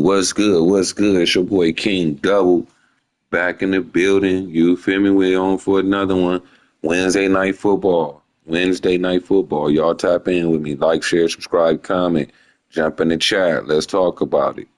YouTube? What's good? What's good? It's your boy King Double back in the building. You feel me? We're on for another one. Wednesday night football. Wednesday night football. Y'all tap in with me. Like, share, subscribe, comment. Jump in the chat. Let's talk about it.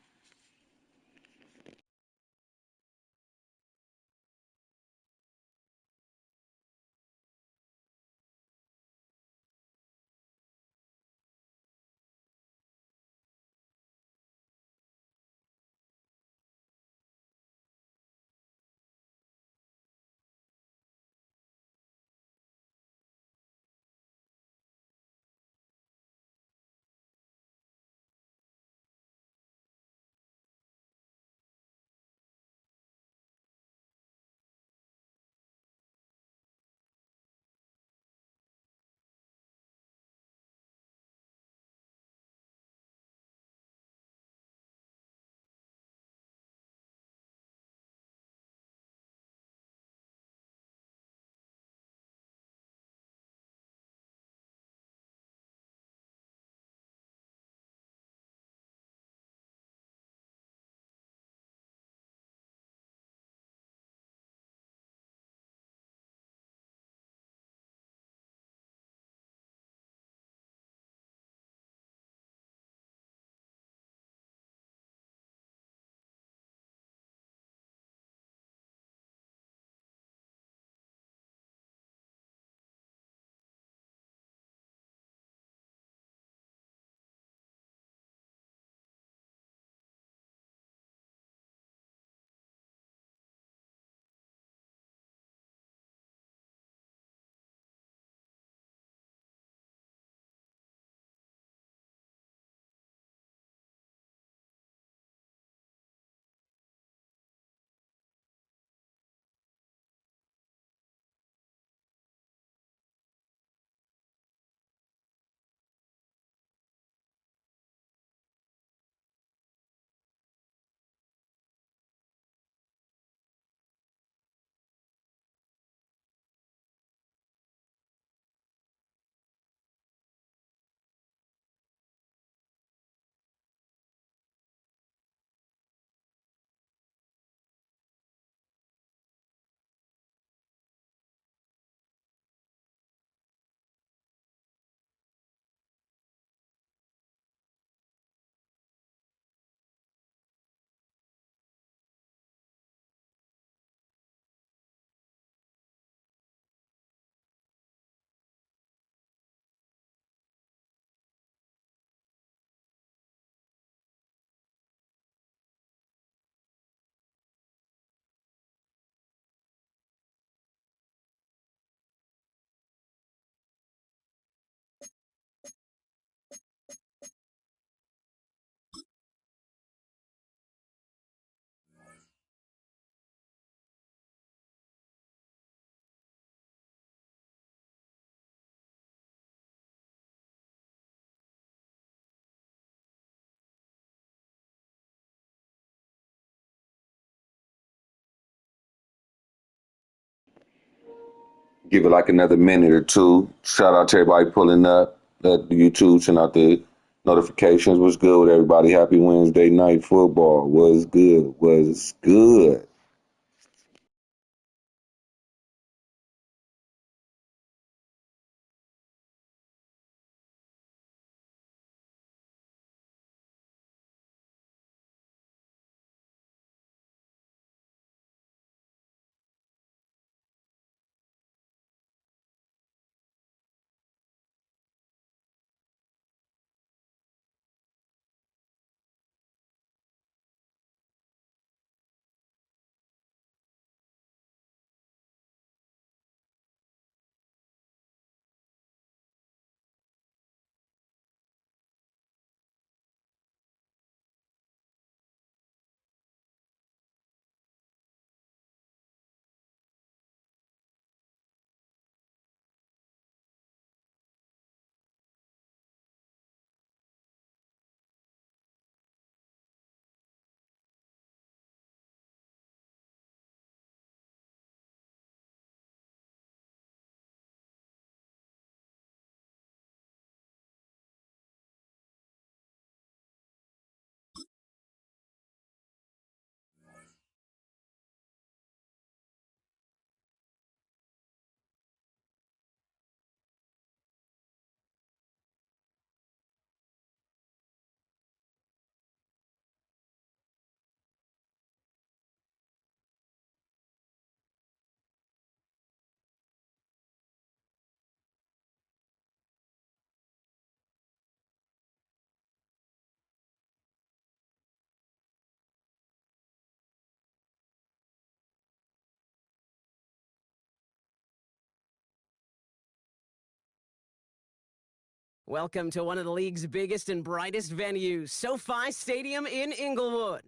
Give it like another minute or two. Shout out to everybody pulling up. Let the YouTube send out the notifications. What's good with everybody? Happy Wednesday night football. What's good? What's good? Welcome to one of the league's biggest and brightest venues, SoFi Stadium in Inglewood.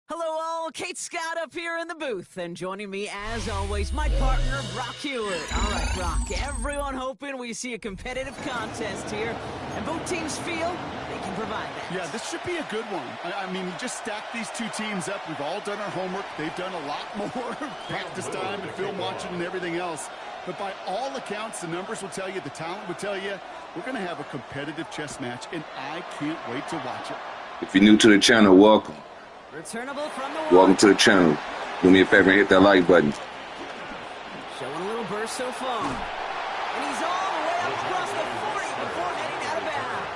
Hello all, Kate Scott up here in the booth, and joining me as always, my partner, Brock Hewitt. All right, Brock, everyone hoping we see a competitive contest here, and both teams feel they can provide that. Yeah, this should be a good one. I mean, you just stack these two teams up. We've all done our homework. They've done a lot more practice time and film watching and everything else. But by all accounts, the numbers will tell you, the talent will tell you, we're going to have a competitive chess match, and I can't wait to watch it. If you're new to the channel, welcome. Returnable from the Welcome to the channel. Do me a favor and hit that like button. Showing a little burst so far. And he's all the way up across the 40 before heading out of bounds.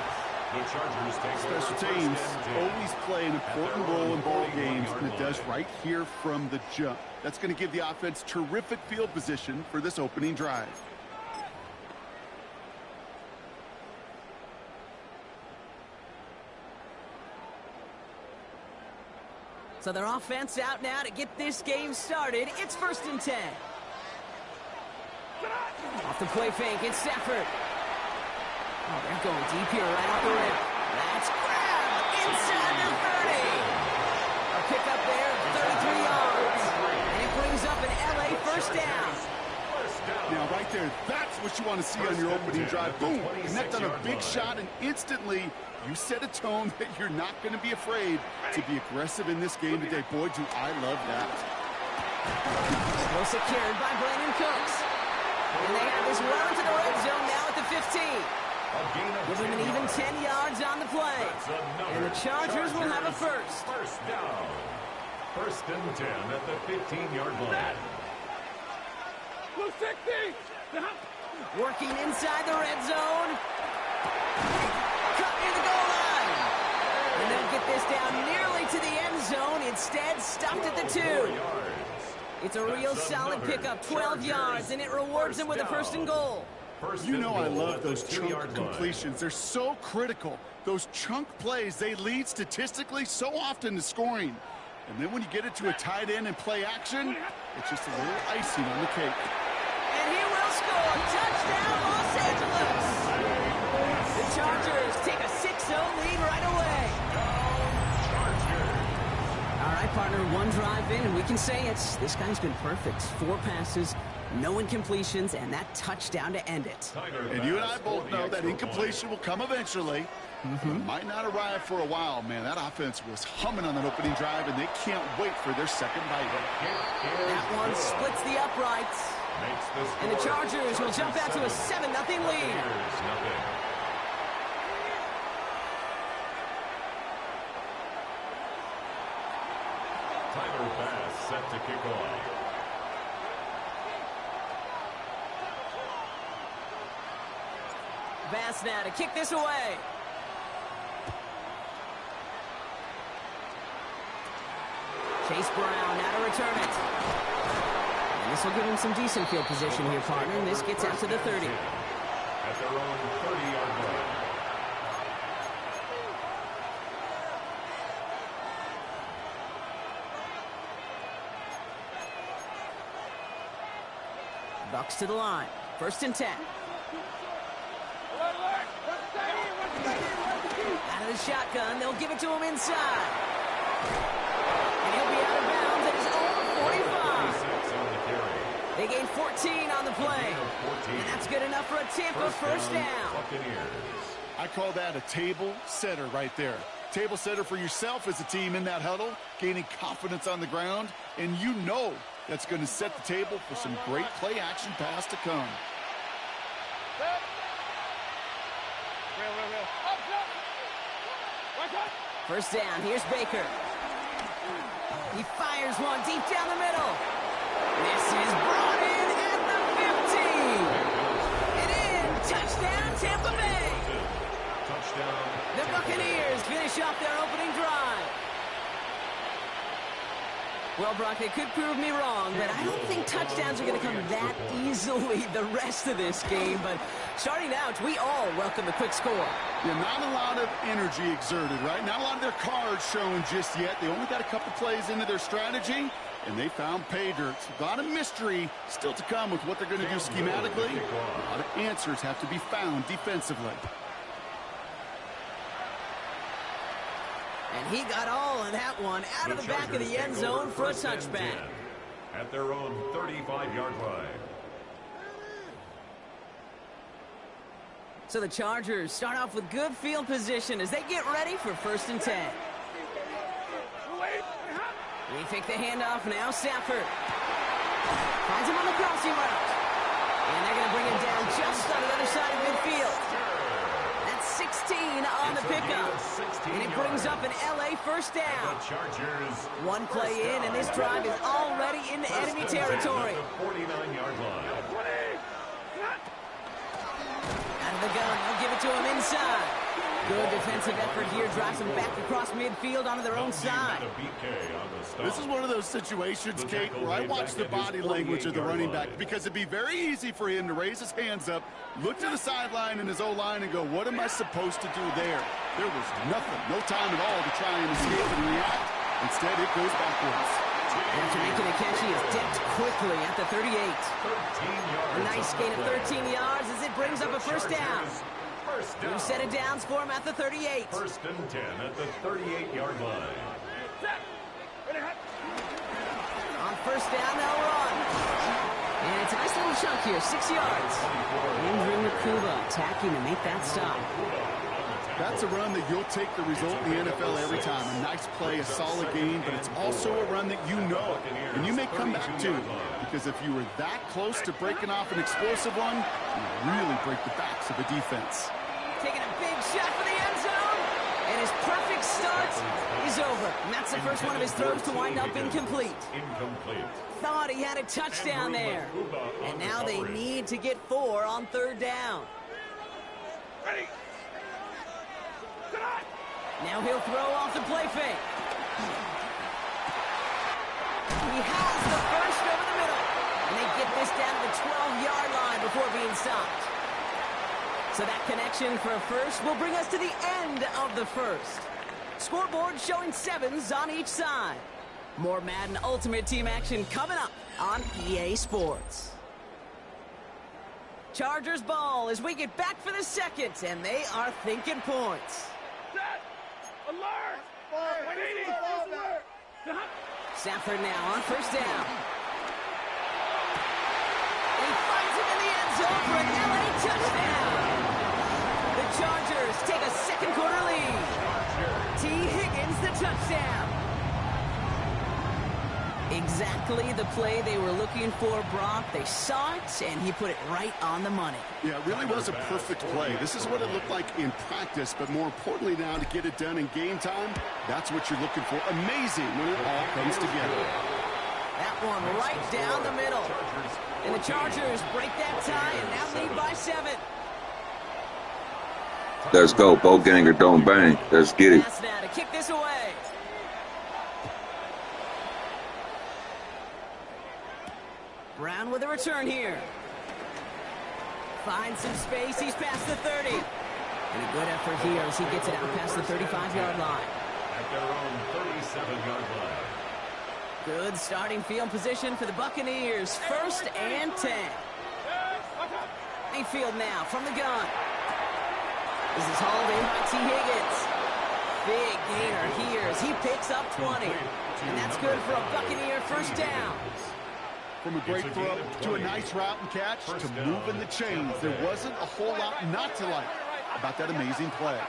The Chargers take Special teams always play an important role in ball games, and it does right here from the jump. That's going to give the offense terrific field position for this opening drive. So their offense out now to get this game started. It's 1st and 10. Off the play fake, it's Stafford. Oh, they're going deep here right off the rim. That's grabbed inside the 30. A pick up there of 33 yards. And it brings up an LA first down. Now, right there, that's what you want to see on your opening drive. Boom, connect on a big shot, and instantly you set a tone that you're not going to be afraid to be aggressive in this game today. Boy, do I love that. Well secured by Brandon Cooks. And they have this well into the red zone now at the 15. Give them an even 10 yards on the play. And the Chargers will have a first. First down. 1st and 10 at the 15-yard line. Working inside the red zone. Cut near the goal line. And they'll get this down nearly to the end zone. Instead, stopped at the 2. It's a real solid pickup, 12 yards, and it rewards them with a 1st and goal. You know I love those chunk completions. They're so critical. Those chunk plays, they lead statistically so often to scoring. And then when you get it to a tight end and play action, it's just a little icing on the cake. And he will score. Touchdown, Los Angeles. The Chargers take a 6-0 lead right away. All right, partner, one drive in, and we can say this guy's been perfect. 4 passes, no incompletions, and that touchdown to end it. And you and I both know that incompletion will come eventually. It might not arrive for a while, man. That offense was humming on that opening drive, and they can't wait for their second bite. That one splits the uprights. And the Chargers will jump out to a 7-0 lead. Tyler Bass set to kick off. Bass now to kick this away. Chase Brown now to return it. And this will give him some decent field position here, partner. And this gets out to the 30. At their own 30-yard line. Bucks to the line. 1st and 10. Out of the shotgun, they'll give it to him inside. And he'll be out of bounds at his own 45. They gain 14 on the play. And that's good enough for a Tampa first down. I call that a table setter right there. Table setter for yourself as a team in that huddle, gaining confidence on the ground, and you know that's going to set the table for some great play action pass to come. First down, here's Baker. He fires one deep down the middle. This is brought in at the 15. And in, touchdown Tampa Bay. The Buccaneers finish off their opening drive. Well, Brock, it could prove me wrong, but I don't think touchdowns are going to come that easily the rest of this game. But starting out, we all welcome the quick score. Yeah, not a lot of energy exerted, right? Not a lot of their cards shown just yet. They only got a couple plays into their strategy, and they found pay dirt. A lot of mystery still to come with what they're going to do schematically. A lot of answers have to be found defensively. And he got all of that one out of the back of the end zone for a touchback. At their own 35-yard line. So the Chargers start off with good field position as they get ready for 1st and 10. We fake the handoff now. Stafford finds him on the crossing route. And they're going to bring him down just on the other side of midfield. That's 16 on the pickup. And it brings up an LA first down. One play in, and this drive is already into enemy territory. Out of the gun, they'll give it to him inside. Good defensive effort here, drives them back across midfield onto their own side. This is one of those situations, Kate, where I watch the body language of the running back, because it'd be very easy for him to raise his hands up, look to the sideline in his O-line and go, what am I supposed to do there? There was nothing, no time at all to try and escape and react. Instead, it goes backwards. After making a catch, he is dipped quickly at the 38. A nice gain of 13 yards as it brings up a first down. New set of downs for him at the 38. 1st and 10 at the 38-yard line. On 1st down, they'll run. And it's a nice little chunk here, 6 yards. Andrew Nakuba attacking to make that stop. That's a run that you'll take the result in the NFL every time. A nice play, a solid game, but it's also a run that you know. And you may come back to, because if you were that close to breaking off an explosive one, you really break the backs of the defense. Taking a big shot for the end zone. And his perfect start is over. And that's the first one of his throws to wind up incomplete. Thought he had a touchdown there. And now they need to get 4 on 3rd down. Ready. Now he'll throw off the play fake. He has the first over the middle. And they get this down to the 12-yard line before being stopped. So that connection for a first will bring us to the end of the first. Scoreboard showing 7s on each side. More Madden Ultimate Team action coming up on EA Sports. Chargers ball as we get back for the second, and they are thinking points. Alert! Stafford now on 1st down. He finds him in the end zone for an LA touchdown. The Chargers take a second-quarter lead. T. Higgins the touchdown. Exactly the play they were looking for, Brock. They saw it, and he put it right on the money. Yeah, it really was a perfect play. This is what it looked like in practice, but more importantly now to get it done in game time, that's what you're looking for. Amazing when it all comes together. That one right down the middle. And the Chargers break that tie and now lead by 7. Let's go. Bo Ganger, don't bang. Let's get it. Pass now to kick this away. Brown with a return here. Finds some space. He's past the 30. And a good effort here as he gets it out past the 35-yard line. At their own 37-yard line. Good starting field position for the Buccaneers. 1st and 10. Mayfield now from the gun. This is hauled in by T. Higgins. Big gainer here as he picks up 20. And that's good for a Buccaneer first down. From a great throw to a nice route and catch to moving the chains. There wasn't a whole lot not to like about that amazing play.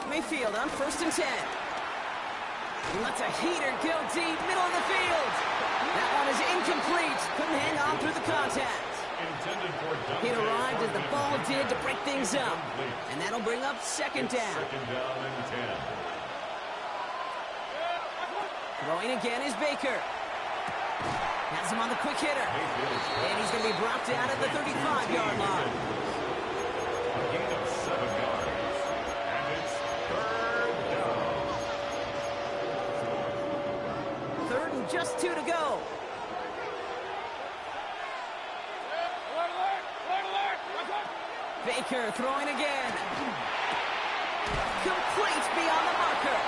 Mayfield on 1st and 10. He lets a heater go deep, middle of the field. That one is incomplete. Couldn't hang on through the contact. He arrived as the ball did to break things up. And that'll bring up 2nd down. Throwing again is Baker. Has him on the quick hitter. And he's going to be brought down at the 35-yard line. A gain of 7 yards. And it's 3rd down. 3rd and just 2 to go. Baker throwing again. Complete beyond the marker.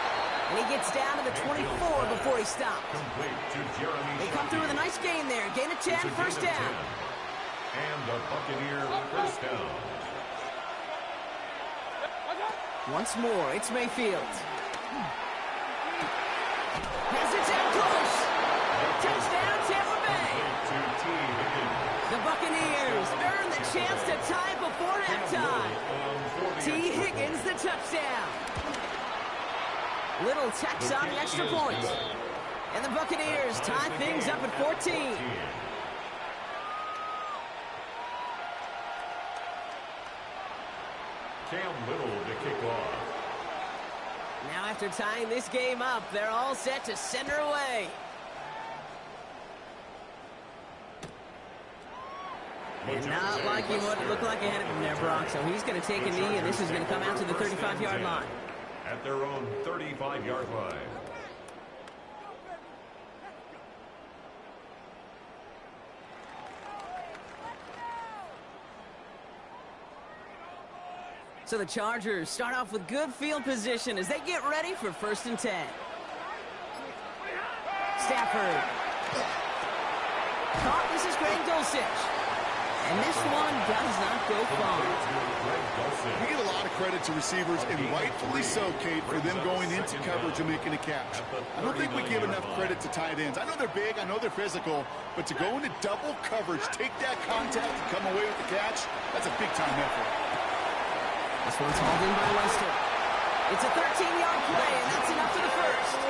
And he gets down to the 24 before he stops. They come through with a nice gain there. Gain of 10, first down. And the Buccaneer first down. Once more, it's Mayfield. Has it down close. Touchdown, Tampa Bay. The Buccaneers earn the chance to tie before halftime. T. Higgins, the touchdown. Little tax on the extra point. And the Buccaneers tie things up at 14. Cam Little to kick off. Now after tying this game up, they're all set to send her away. And not liking what it looked like ahead of him there, Brock. So he's going to take a knee, and this is going to come out to the 35-yard line. At their own 35-yard line. So the Chargers start off with good field position as they get ready for 1st and 10. Stafford. Caught. This is Greg Dulcich. And this one does not go far. We give a lot of credit to receivers, and rightfully so, Kate, for them going into coverage and making a catch. I don't think we give enough credit to tight ends. I know they're big, I know they're physical, but to go into double coverage, take that contact, and come away with the catch, that's a big-time effort. This one's hauled in by Lester. It's a 13-yard play, and that's enough for the first.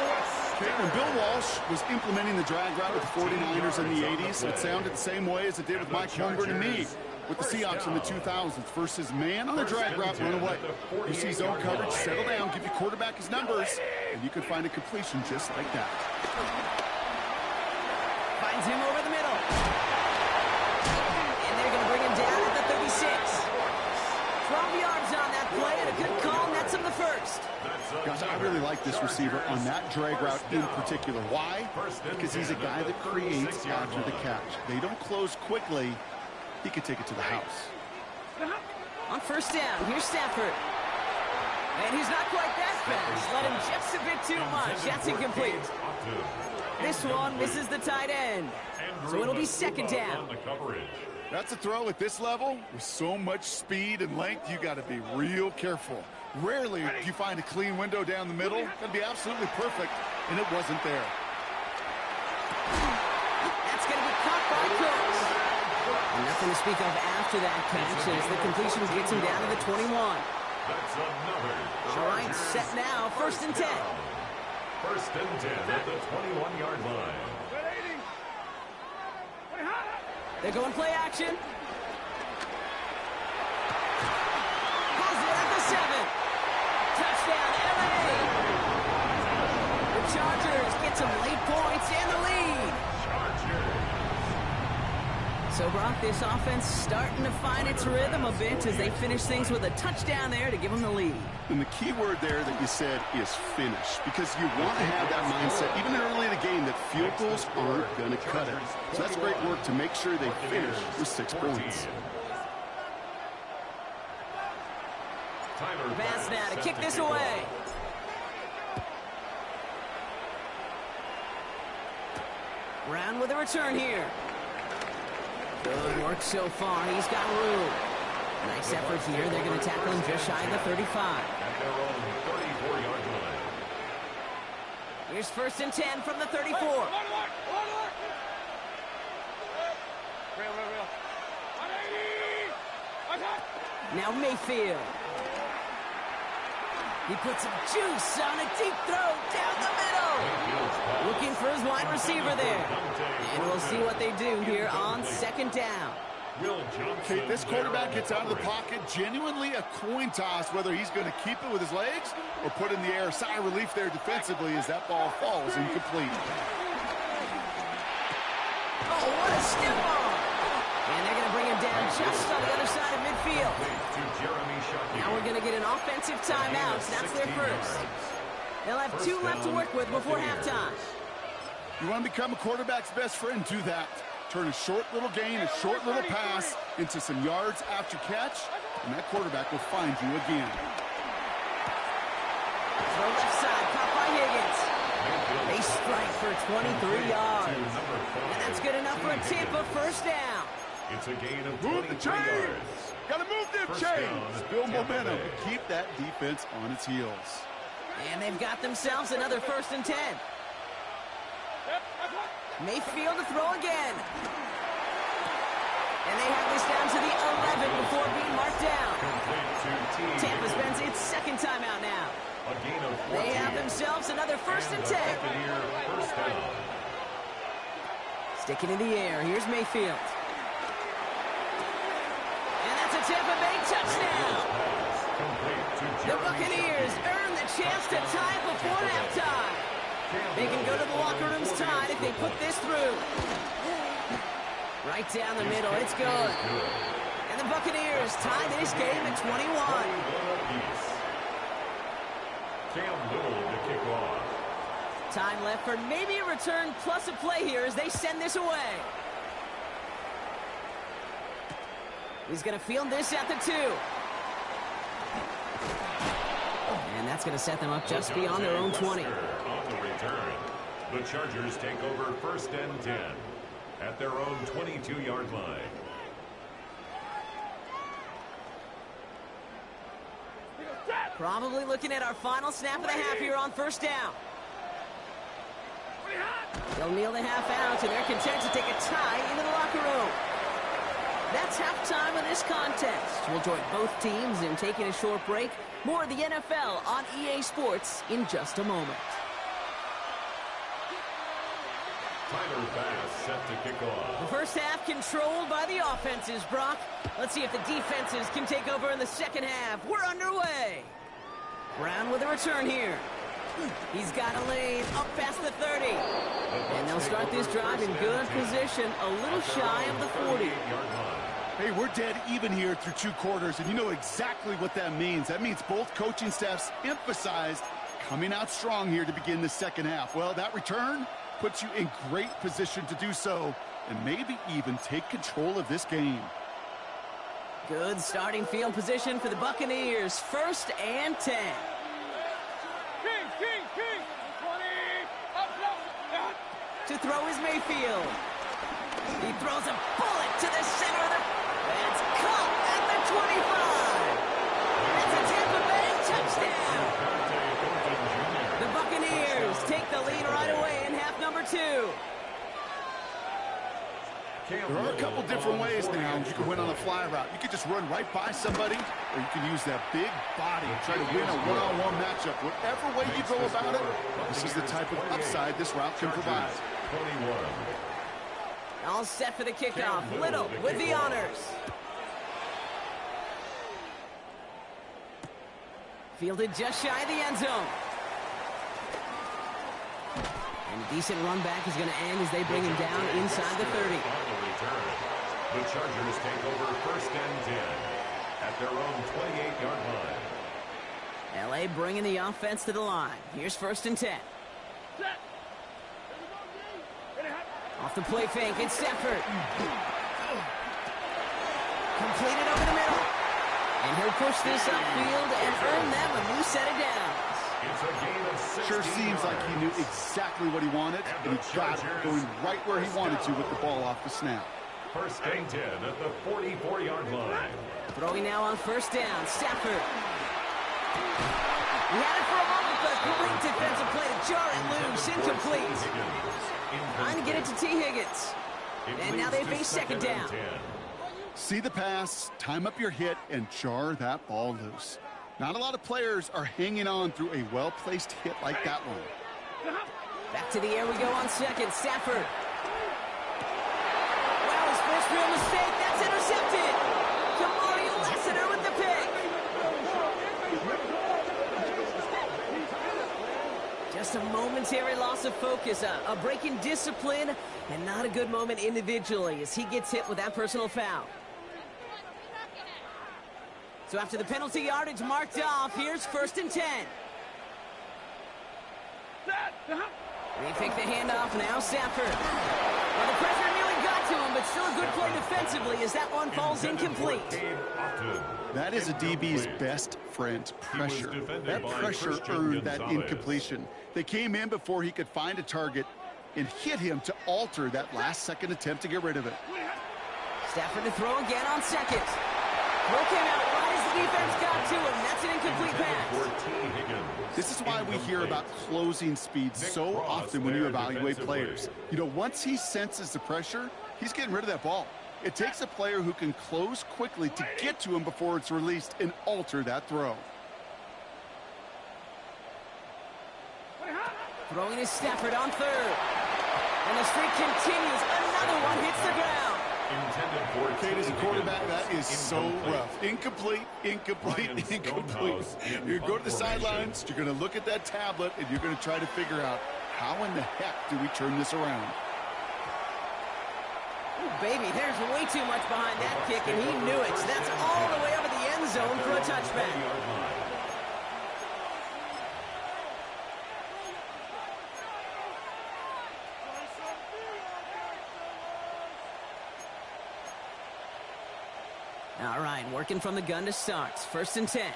When Bill Walsh was implementing the drag route with the 49ers in the 80s, it sounded the same way as it did with Mike Holmgren and me with the Seahawks in the 2000s. Versus man on the drag route, run away. You see zone coverage, settle down, give your quarterback his numbers, and you can find a completion just like that. Finds him over the middle. And they're going to bring him down at the 36. 12 yards on that play, and a good call nets him the first. Gosh, I really like this receiver on that drag route in particular. Why? Because he's a guy that creates after the catch. They don't close quickly. He could take it to the house. On 1st down, here's Stafford. And he's not quite that fast. Let him just a bit too much. That's incomplete. This one misses the tight end. So it'll be 2nd down. That's a throw at this level. With so much speed and length, you got to be real careful. Rarely do you find a clean window down the middle. That'd be absolutely perfect, and it wasn't there. That's going to be caught by Cooks. And nothing to speak of after that catch as the completion gets him down to the 21. All right, set now, 1st and 10. 1st and 10 at the 21-yard line. They're going play action. Has it at the 7. Touchdown, LA. The Chargers get some late points and the lead. So, Brock, this offense starting to find its rhythm a bit as they finish things with a touchdown there to give them the lead. And the key word there that you said is finish, because you want to have that mindset, even early in the game, that field goals aren't going to cut it. So that's great work to make sure they finish with 6 points. Pass now to kick this away. Brown with a return here. Good work so far. He's got room. Nice effort here. They're going to tackle him just shy of the 35. At their own 34-yard line. Here's 1st and 10 from the 34. Now Mayfield. He puts some juice on a deep throw down the middle. Looking for his wide receiver there. And we'll see what they do here on 2nd down. Okay, this quarterback gets out of the pocket, genuinely a coin toss whether he's going to keep it with his legs or put it in the air. Sigh of relief there defensively as that ball falls incomplete. Oh, what a step on. And they're going to bring him down just on the other side of midfield. Now we're going to get an offensive timeout. That's their first. They'll have 2 left to work with before halftime. You want to become a quarterback's best friend? Do that. Turn a short little gain, a short little pass into some yards after catch, and that quarterback will find you again. Throw left side, caught by Higgins. They strike for 23 yards. And that's good enough for a Tampa first down. It's a gain of Move the 23 chains. yards. Got to move them First chains. down, Build Tampa momentum. Bay. Keep that defense on its heels. And they've got themselves another 1st and 10. Mayfield to throw again. And they have this down to the 11 before being marked down. Complete to Tampa spends its second timeout now. A gain of 14. They have themselves another 1st and 10. Buccaneer first down. Sticking in the air. Here's Mayfield. And that's a Tampa Bay touchdown. Complete to The Jeremy Buccaneers earn the chance to tie before halftime. They can go to the locker rooms tied if they put this through. Right down the middle. It's good. And the Buccaneers tie this game at 21. Cam Little to kick off. Time left for maybe a return plus a play here as they send this away. He's going to field this at the 2. And that's going to set them up just beyond their own 20. On the return, the Chargers take over 1st and 10 at their own 22-yard line. Probably looking at our final snap of the half here on 1st down. They'll kneel the half out, and they're content to take a tie into the locker room. That's halftime of this contest. We'll join both teams in taking a short break. More of the NFL on EA Sports in just a moment. Tyler Bass set to kick off. The first half controlled by the offenses, Brock. Let's see if the defenses can take over in the second half. We're underway. Brown with a return here. He's got a lane up past the 30. And they'll start this drive in good position, a little shy of the 40. Hey, we're dead even here through 2 quarters, and you know exactly what that means. That means both coaching staffs emphasized coming out strong here to begin the second half. Well, that return puts you in great position to do so and maybe even take control of this game. Good starting field position for the Buccaneers. 1st and 10. King, 20, up, down. To throw is Mayfield. He throws a bullet to the center of the... It's caught at the 25. It's a Tampa Bay touchdown. The Buccaneers take the lead right away in half number 2. There are a couple different ways now. You can win on a fly route. You can just run right by somebody, or you can use that big body and try to win a one-on-one matchup. Whatever way you go about it, this is the type of upside this route can provide. 21. All set for the kickoff. Little with the honors. Fielded just shy of the end zone. And a decent run back is going to end as they bring him down inside the 30. The Chargers take over 1st and 10 at their own 28-yard line. L.A. bringing the offense to the line. Here's 1st and 10. Off the play fake, it's Stafford. Completed over the middle. And he'll push this upfield and earn them a new set of downs. It's a gain of 16 Sure seems like he knew exactly what he wanted, and he got it going right where he wanted to with the ball off the snap. 1st and 10 at the 44-yard line. Throwing now on 1st down, Stafford. He had it for a moment, but a great defensive play to jar it loose, incomplete. Trying to get it to T. Higgins. And now they face 2nd down. See the pass, time up your hit, and jar that ball loose. Not a lot of players are hanging on through a well-placed hit like that one. Back to the air we go on 2nd. Stafford. Wow, his first real mistake. That's intercepted. Kamari Lassiter with the pick. Just a momentary loss of focus. A break in discipline, and not a good moment individually as he gets hit with that personal foul. So after the penalty yardage marked off, here's 1st and 10. They take the handoff now, Stafford. Well, the pressure nearly got to him, but still a good play defensively as that one falls incomplete. That is a DB's best friend, pressure. That pressure earned that incompletion. They came in before he could find a target and hit him to alter that last-second attempt to get rid of it. Stafford to throw again on second. Throw came out right as the defense got to him. That's an incomplete pass. This is why we hear about closing speed so often when you evaluate players. You know, once he senses the pressure, he's getting rid of that ball. It takes a player who can close quickly to get to him before it's released and alter that throw. Throwing is Stafford on third. And the streak continues. Another one hits the ground. Kate, as a quarterback, that is so rough. Incomplete, incomplete, incomplete. You're going to go to the sidelines, you're going to look at that tablet, and you're going to try to figure out how in the heck do we turn this around. Ooh, baby, there's way too much behind that kick, and he knew it. So that's all the way over the end zone for a touchback. All right, working from the gun to start. 1st and 10.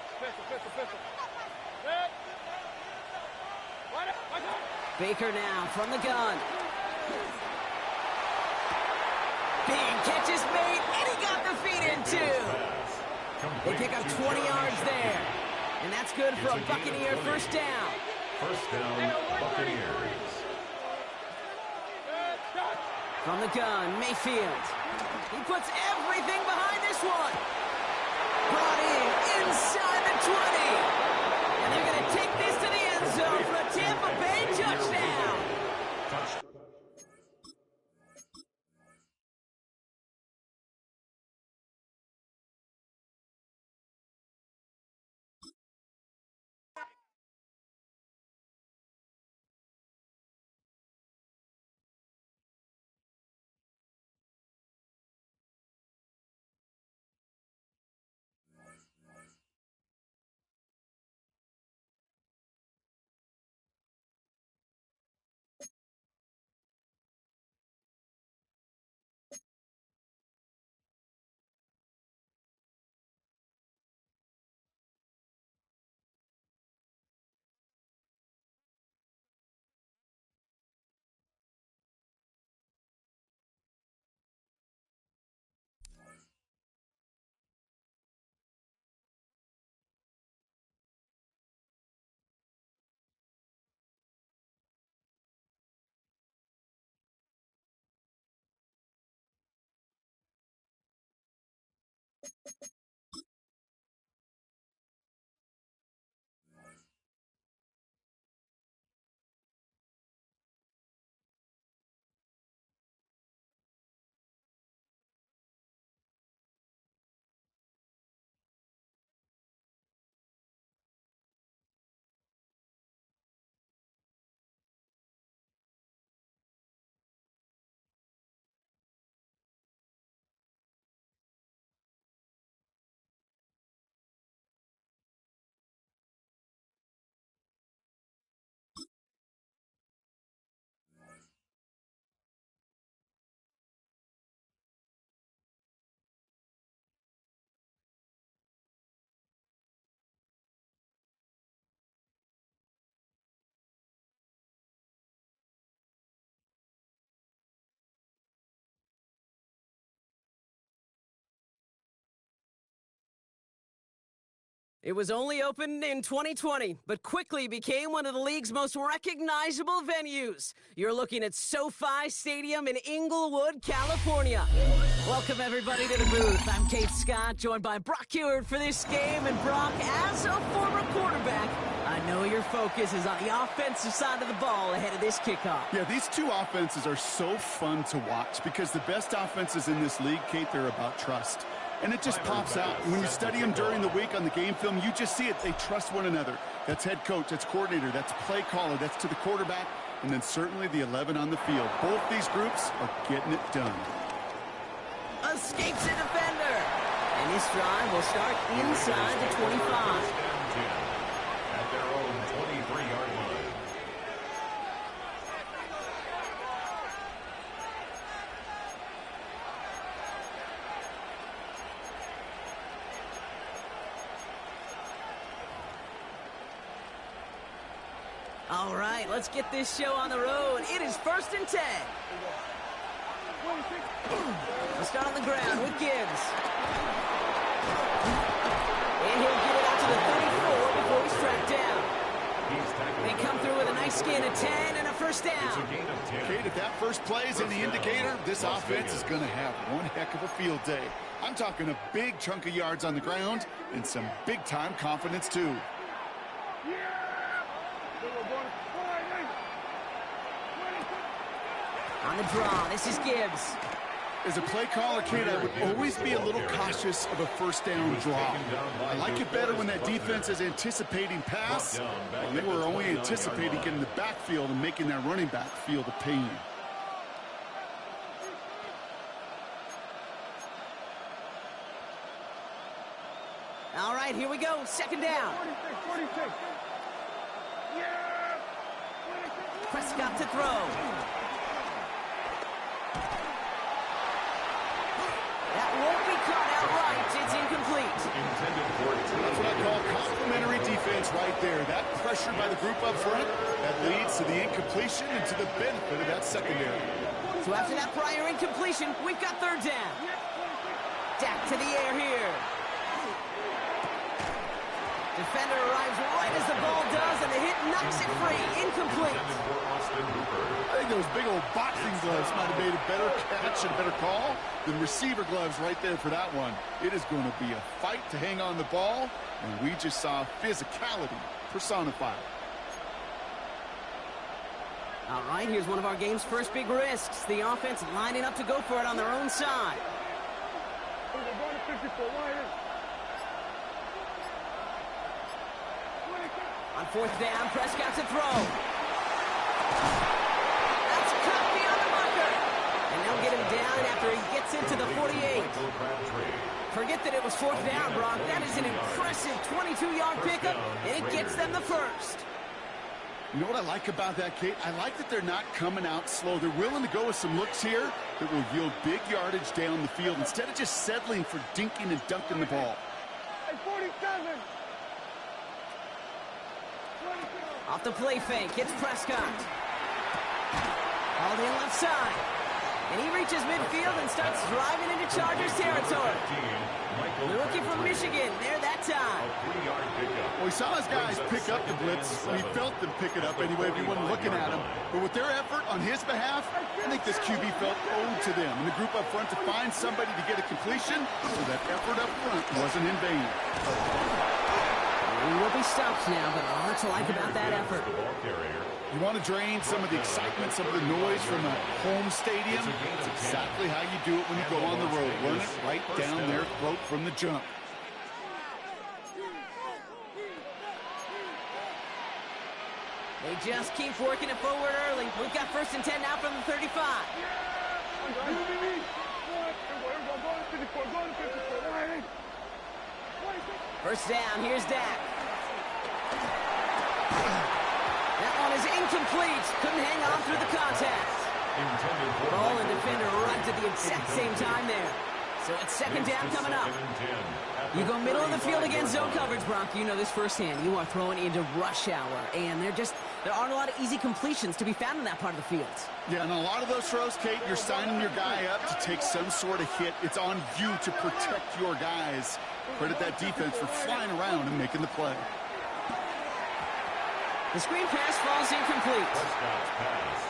Baker now from the gun. Big catch is made, and he got the feet in too. They pick up 20 yards there. And that's good for a Buccaneer first down. First down, Buccaneers. From the gun, Mayfield. He puts everything behind this one. Brought in inside the 20. And they're going to take this to the end zone for a Tampa Bay touchdown. It was only opened in 2020, but quickly became one of the league's most recognizable venues. You're looking at SoFi Stadium in Inglewood, California. Welcome, everybody, to the booth. I'm Kate Scott, joined by Brock Ewart for this game. And Brock, as a former quarterback, I know your focus is on the offensive side of the ball ahead of this kickoff. Yeah, these two offenses are so fun to watch because the best offenses in this league, Kate, they're about trust. And it just pops out. When you study them during the week on the game film, you just see it. They trust one another. That's head coach, that's coordinator, that's play caller, that's to the quarterback, and then certainly the 11 on the field. Both these groups are getting it done. Escapes a defender. And this drive will start inside the 25. At their own 23-yard line. right, let's get this show on the road. It is 1st and 10. We'll start on the ground with Gibbs. And he'll get it out to the 34 before he's tracked down. They come through with a nice gain of 10 and a first down. Kate, if that first play is any indicator, this offense is going to have one heck of a field day. I'm talking a big chunk of yards on the ground and some big-time confidence, too. On the draw, this is Gibbs. As a play caller, Kate, I would always be a little cautious of a first down draw. I like it better when that defense is anticipating pass, and they were only anticipating getting the backfield and making that running back feel the pain. All right, here we go. 2nd down. Prescott to throw. That won't be caught outright. It's incomplete. That's what I call complimentary defense right there. That pressure by the group up front, that leads to the incompletion and to the benefit of that secondary. So after that prior incompletion, we've got 3rd down. Dak to the air here. Defender arrives right as the ball does, and the hit knocks it free. Incomplete. I think those big old boxing gloves might have made a better catch and a better call than receiver gloves right there for that one. It is going to be a fight to hang on the ball, and we just saw physicality personified. All right, here's one of our game's first big risks. The offense lining up to go for it on their own side. On 4th down, Prescott to throw. That's caught beyond the marker. And they'll get him down after he gets into the 48. Forget that it was 4th down, Brock. That is an impressive 22-yard pickup, and it gets them the first. You know what I like about that, Kate? I like that they're not coming out slow. They're willing to go with some looks here that will yield big yardage down the field instead of just settling for dinking and dunking the ball. 47. Off the play fake, hits Prescott. Hauled in left side. And he reaches midfield and starts driving into Chargers territory. The rookie from Michigan, there that time. Well, we saw his guys pick up the blitz. We felt them pick it up anyway if you wasn't looking at him. But with their effort on his behalf, I think this QB felt owed to them. And the group up front to find somebody to get a completion, so that effort up front wasn't in vain. We will be stopped now, but lots to like about that effort. You want to drain some of the excitement, some of the noise from a home stadium? It's exactly how you do it when you go on the road. Run it right down their throat from the jump. They just keep working it forward early. We've got 1st and 10 now from the 35. First down, here's Dak. That one is incomplete. Couldn't hang on through the contact. Ball and defender right at the exact same time there. So it's 2nd down coming up. You go middle of the field against zone coverage, Brock. You know this firsthand. You are throwing into rush hour, and there aren't a lot of easy completions to be found in that part of the field. Yeah, and a lot of those throws, Kate, you're signing your guy up to take some sort of hit. It's on you to protect your guys. Credit that defense for flying around and making the play. The screen pass falls incomplete.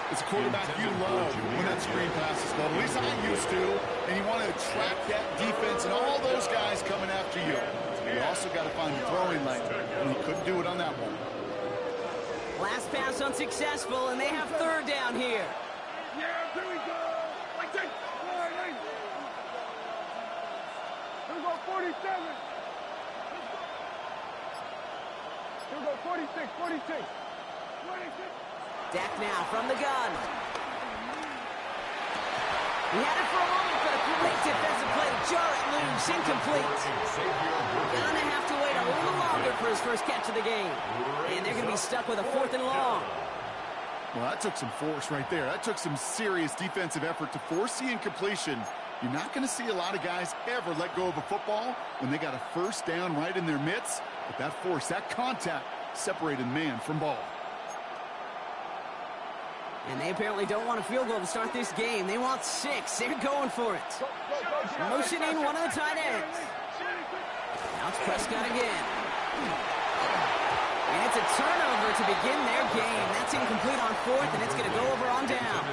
It's a quarterback you love when that screen pass is called. At least I used to. And you want to attract that defense and all those guys coming after you. You also got to find the throwing lane, and he couldn't do it on that one. Last pass unsuccessful, and they have 3rd down here. Yeah, here we go. Like that. Here we go, 47. Here we go, 46, 46. 26. Dak now from the gun. He had it for a moment, but a great defensive play to jar it loose. Incomplete. Gonna have to wait a little longer for his first catch of the game. And they're gonna be stuck with a 4th and long. Well, that took some force right there. That took some serious defensive effort to force the incompletion. You're not going to see a lot of guys ever let go of a football when they got a first down right in their midst. But that force, that contact, separated man from ball. And they apparently don't want a field goal to start this game. They want 6. They're going for it. Motioning one of the tight ends. Now it's Prescott again. And it's a turnover to begin their game. That's incomplete on 4th, and it's going to go over on down.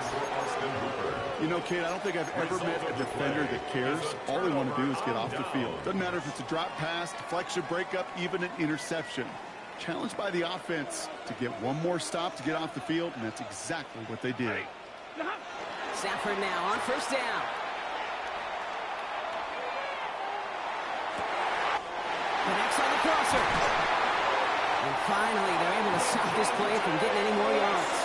You know, Kate, I don't think I've ever met a defender that cares. All they want to do is get off the field. Doesn't matter if it's a drop pass, deflection, breakup, even an interception. Challenged by the offense to get one more stop to get off the field, and that's exactly what they did. Stafford now on 1st down. Connects on the crosser. And finally, they're able to stop this play from getting any more yards.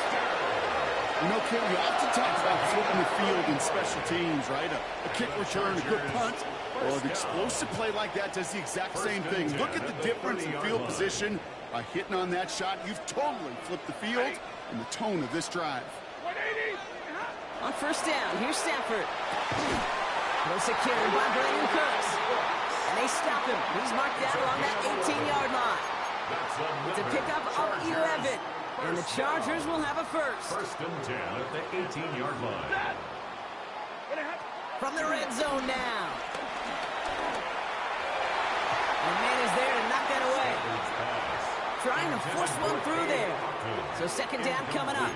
You know, Kate, we often talk about flipping the field in special teams, right? A kick return, a good punt. Well, an explosive play like that does the exact same thing. Look at the difference in field position. By hitting on that shot, you've totally flipped the field and the tone of this drive. On 1st down, here's Stafford. Well secured by Brandon Cooks. And they stop him. He's marked down along that 18-yard line. It's a pickup of 11. And the Chargers will have a first. 1st and 10 at the 18-yard line. From the red zone now. The man is there to knock that away. Trying to force one through there. So 2nd down coming up.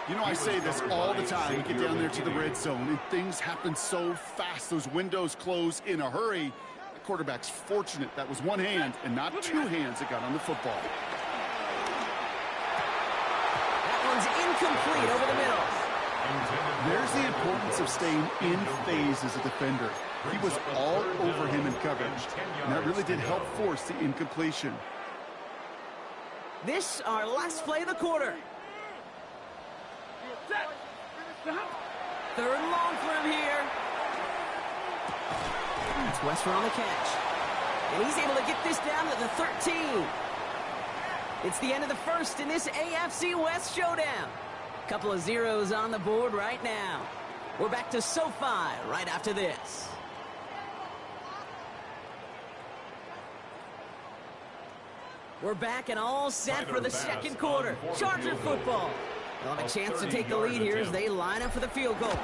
You know, I say this all the time. We get down there to the red zone, and things happen so fast. Those windows close in a hurry. The quarterback's fortunate that was one hand and not 2 hands that got on the football. That one's incomplete over the middle. There's the importance of staying in phase as a defender. He was all over him in coverage, and that really did help force the incompletion. This our last play of the quarter. 3rd and long for him here. It's Westford on the catch. And he's able to get this down to the 13. It's the end of the first in this AFC West showdown. Couple of zeros on the board right now. We're back to SoFi right after this. We're back and all set for the 2nd quarter. Charger football. They'll have a chance to take the lead here as they line up for the field goal.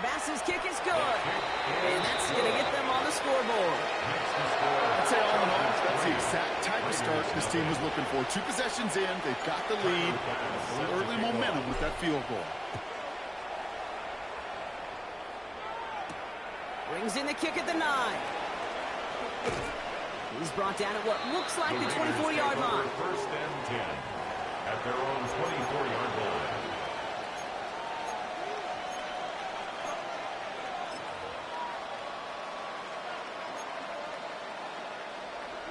Bass's kick is good. And that's going to get them on the scoreboard. I'd say all in all, that's the exact type of start this team was looking for. 2 possessions in, they've got the lead. A little early momentum with that field goal. Brings in the kick at the 9. He's brought down at what looks like the 24-yard line. 1st and 10 at their own 24-yard line.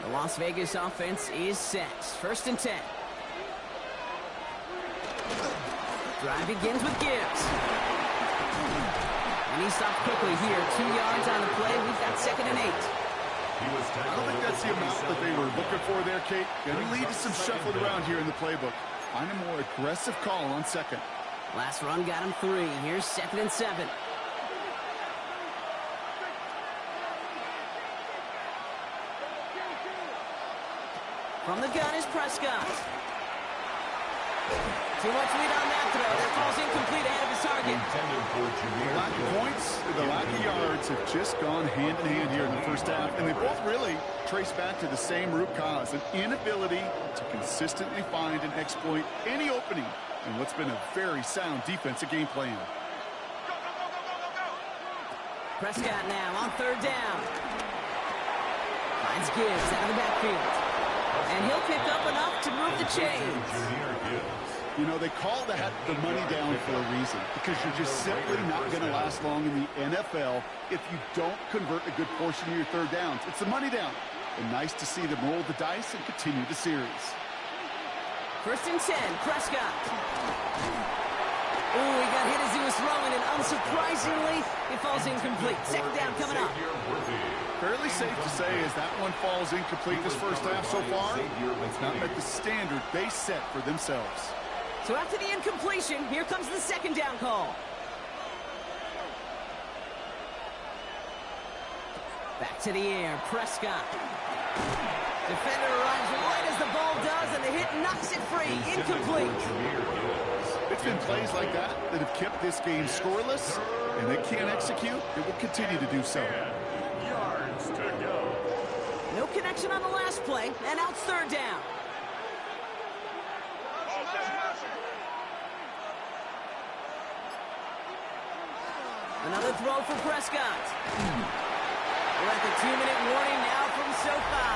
The Las Vegas offense is set. 1st and 10. Drive begins with Gibbs. And he stopped quickly here. 2 yards on the play. We've got 2nd and 8. I don't think that's the amount that they were looking for there, Kate. Going to lead to some shuffling around here in the playbook. Find a more aggressive call on 2nd. Last run got him 3. Here's 2nd and 7. From the gun is Prescott. Too much lead on that throw. That falls incomplete ahead of his target. The lack of points, the lack of yards have just gone hand in hand here in the first half, and they both really trace back to the same root cause, an inability to consistently find and exploit any opening in what's been a very sound defensive game plan. Prescott now on 3rd down. Finds Gibbs out of the backfield. And he'll pick up enough to move the chains. You know, they call that the money down for a reason, because you're just simply not going to last long in the NFL if you don't convert a good portion of your 3rd downs. It's the money down. And nice to see them roll the dice and continue the series. 1st and 10, Prescott. Ooh, he got hit as he was throwing, and unsurprisingly, it falls incomplete. 2nd down coming up. Fairly safe to say as that one falls incomplete this first half so far, it's not met the standard they set for themselves. So after the incompletion, here comes the 2nd down call. Back to the air, Prescott. Defender arrives right as the ball does, and the hit knocks it free. Incomplete. It's been plays like that that have kept this game scoreless, and they can't execute. It will continue to do so. Yards to go. No connection on the last play, and now it's third down. Another throw for Prescott. We're at the 2-minute warning now from SoFi.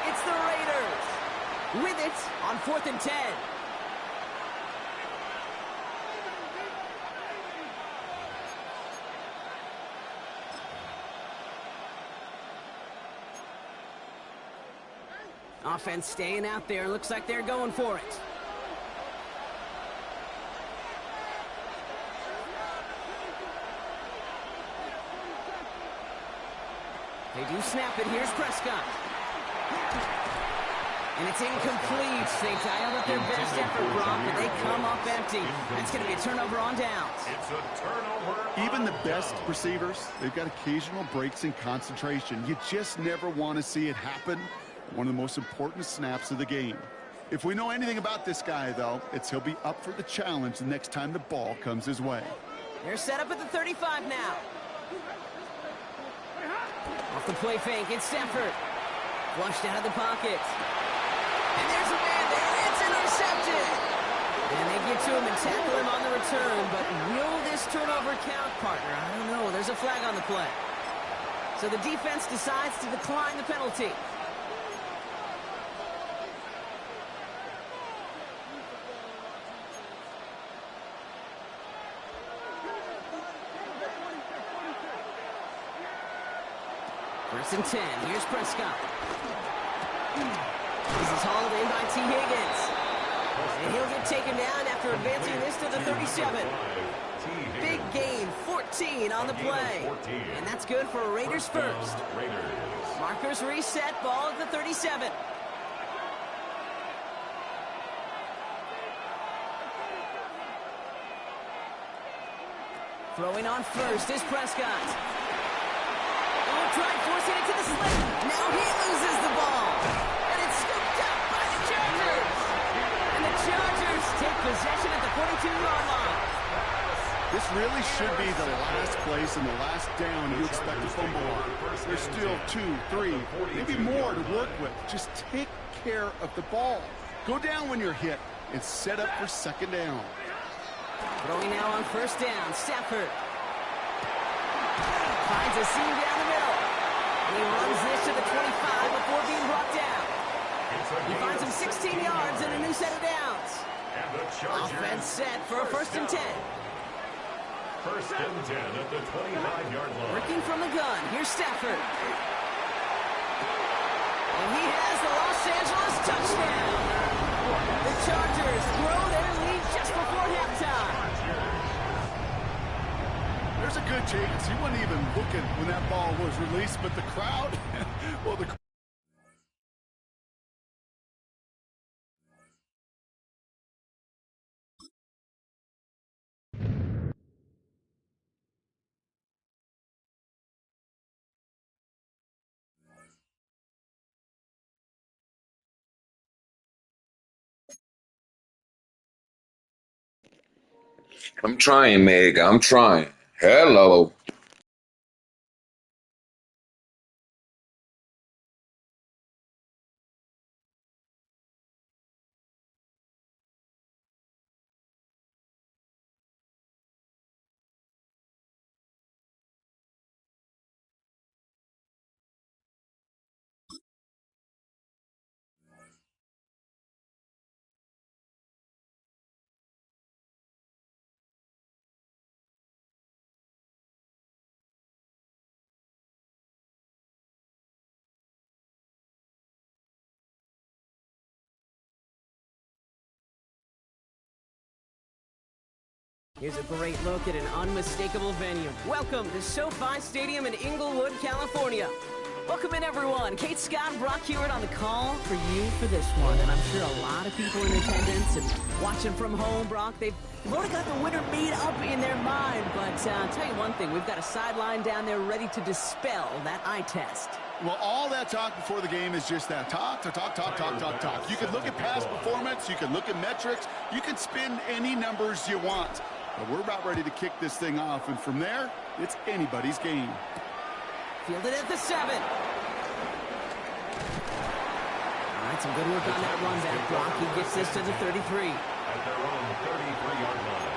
It's the Raiders with it on 4th and 10. Offense staying out there. Looks like they're going for it. They do snap it. Here's Prescott. And it's incomplete. They dialed up their best effort, Brock, but they come up empty. That's going to be a turnover on downs. It's a turnover. Even the best receivers, they've got occasional breaks in concentration. You just never want to see it happen. One of the most important snaps of the game. If we know anything about this guy, though, it's he'll be up for the challenge the next time the ball comes his way. They're set up at the 35 now. Off the play fake, it's Stafford. Flushed out of the pocket. And there's a man there. It's intercepted. And they get to him and tackle him on the return. But will this turnover count, partner? I don't know. There's a flag on the play. So the defense decides to decline the penalty. First and 10. Here's Prescott. This is hauled in by T. Higgins. And he'll get taken down after advancing this to the 37. Big gain, 14 on the play. And that's good for a Raiders first. Markers reset, ball at the 37. Throwing on first is Prescott. Tried forcing it to the slit. Now he loses the ball. And it's scooped up by the Chargers. And the Chargers take possession at the 42-yard line. This really should be the last place and the last down you expect to fumble on. There's still 2, 3, maybe more to work with. Just take care of the ball. Go down when you're hit and set up for second down. Throwing now on first down, Stafford. Finds a seam down the middle. And he runs this to the 25 before being brought down. He finds him 16 yards and a new set of downs. Offense set for a first and 10. First and 10 at the 25-yard line. Working from the gun. Here's Stafford. And he has the Los Angeles touchdown. The Chargers grow their lead just before halftime. There's a good chance he wasn't even looking when that ball was released, but the crowd, well, the I'm trying, Meg. I'm trying. Hello. Here's a great look at an unmistakable venue. Welcome to SoFi Stadium in Inglewood, California. Welcome in, everyone. Kate Scott, Brock Hewitt on the call for you for this one. And I'm sure a lot of people in attendance and watching from home, Brock, they've already got the winner made up in their mind. But I'll tell you one thing, we've got a sideline down there ready to dispel that eye test. Well, all that talk before the game is just that. Talk. You can look at past performance. You can look at metrics. You can spin any numbers you want. But we're about ready to kick this thing off. And from there, it's anybody's game. Fielded at the 7. All right, some good work on that run back block. He gets this to the 33. At their own 33-yard line.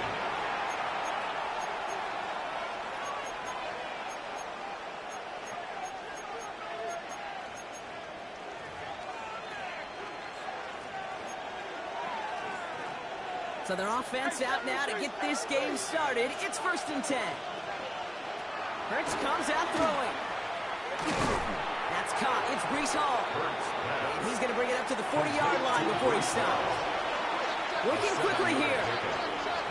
So their offense out now to get this game started. It's 1st and 10. Hurts comes out throwing. That's caught. It's Breece Hall. And he's going to bring it up to the 40-yard line before he stops. Working quickly here.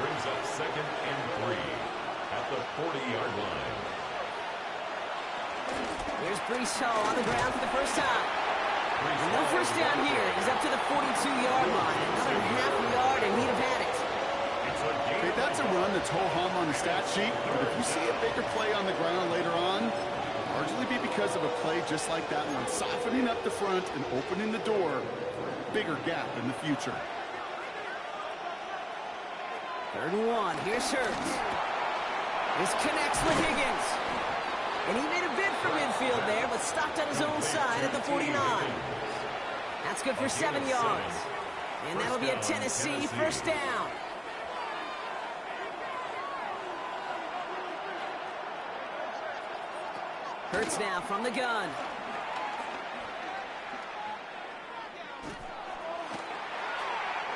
Brings up 2nd and 3 at the 40-yard line. Here's Breece Hall on the ground for the first time. And no first down here. He's up to the 42-yard line. Another half yard, and he'd have had it. Okay, that's a run that's ho-hum on the stat sheet. But if you see a bigger play on the ground later on, largely be because of a play just like that one, softening up the front and opening the door for a bigger gap in the future. 3rd and 1. Here's Hurts. This connects with Higgins. And he made a bid for midfield there, but stopped on his own side at the 49. That's good for 7 yards. And that'll be a Tennessee first down. Hurts now from the gun.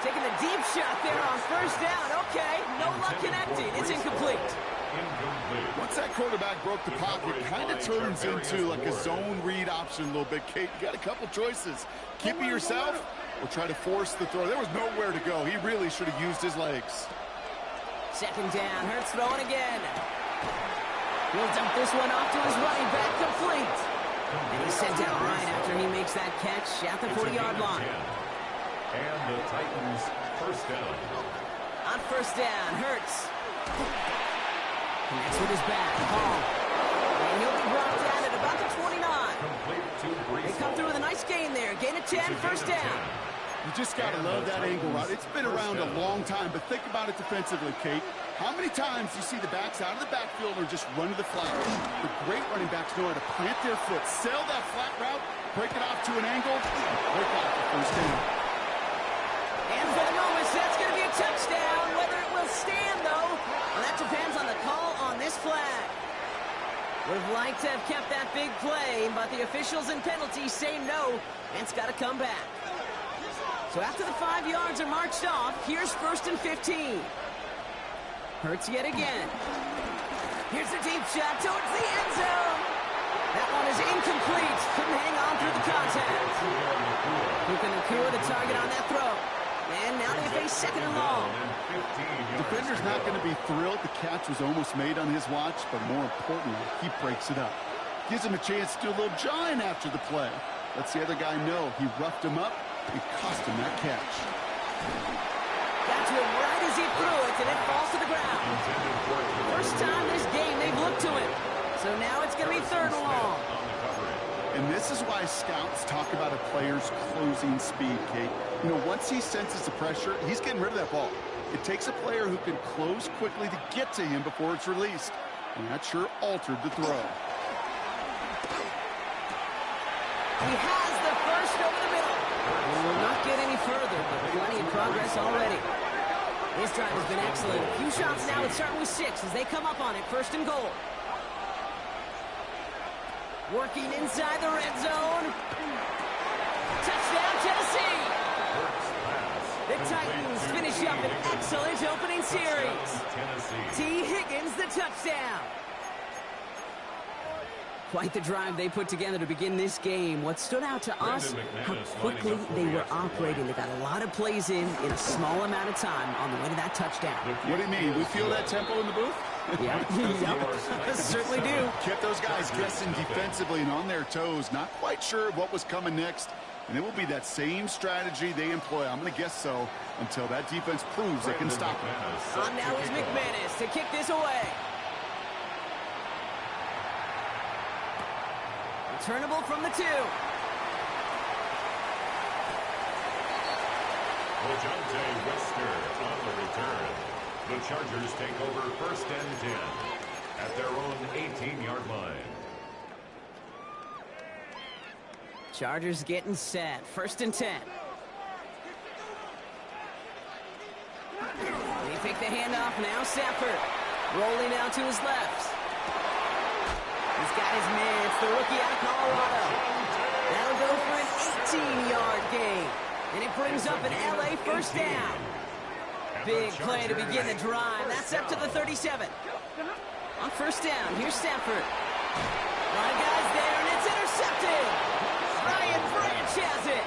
Taking a deep shot there on first down. Okay, no luck connecting. It's incomplete. Once that quarterback broke the pocket, it kind of turns into like a zone read option a little bit. Kate, you got a couple choices. Keep it yourself or try to force the throw. There was nowhere to go. He really should have used his legs. 2nd down. Hurts throwing again. He'll dump this one off to his running back, complete. And he's sent out right after he makes that catch at the 40-yard line. And the Titans first down. On first down, Hurts. Connects with his back. Hall. And he'll be brought down at about the 29. They come through with a nice gain there. Gain of 10, first down. You just got to love that angle route. It's been around a long time, but think about it defensively, Kate. How many times do you see the backs out of the backfield or just run to the flat? The great running backs know how to plant their foot, sail that flat route, break it off to an angle, and break off the first down. And for the moment, that's going to be a touchdown. Whether it will stand, though, well, that depends on the call on this flag. Would have liked to have kept that big play, but the officials and penalties say no, and it's got to come back. So after the 5 yards are marched off, here's 1st and 15. Hurts yet again. Here's the deep shot towards the end zone. That one is incomplete. Couldn't hang on through the contact. Puka Nacua the target on that throw. And now they face 2nd and long. Defender's not going to be thrilled the catch was almost made on his watch, but more importantly, he breaks it up. Gives him a chance to do a little jawing after the play. Lets the other guy know he roughed him up and cost him that catch. Got to him right as he threw it, and it falls to the ground. First time this game they've looked to him. So now it's going to be 3rd and long. And this is why scouts talk about a player's closing speed, Kate. You know, once he senses the pressure, he's getting rid of that ball. It takes a player who can close quickly to get to him before it's released. And that sure altered the throw. He has the first over the middle. We will not get any further, but plenty of progress already. This drive has been excellent. A few shots now, it's starting with 6 as they come up on it. 1st and goal. Working inside the red zone. Touchdown, Tennessee. The Titans finish up an excellent opening series. T. Higgins, the touchdown. Quite the drive they put together to begin this game. What stood out to us, how quickly they were operating. They got a lot of plays in a small amount of time on the way to that touchdown. What do you mean? We feel that tempo in the booth? Yep. Certainly do. Kept those guys guessing defensively and on their toes. Not quite sure what was coming next. And it will be that same strategy they employ. I'm going to guess so until that defense proves they can stop it. On now is McManus to kick this away. Returnable from the 2. Lejante Wester on the return. The Chargers take over first and 10 at their own 18-yard line. Chargers getting set. First and 10. They take the handoff. Now Stafford rolling out to his left. He's got his man. It's the rookie out of Colorado. That'll go for an 18-yard gain. And it brings up an LA first down. Big play to begin the drive. That's up to the 37. On first down, here's Stafford. A lot of guys there, and it's intercepted. Ryan Branch has it.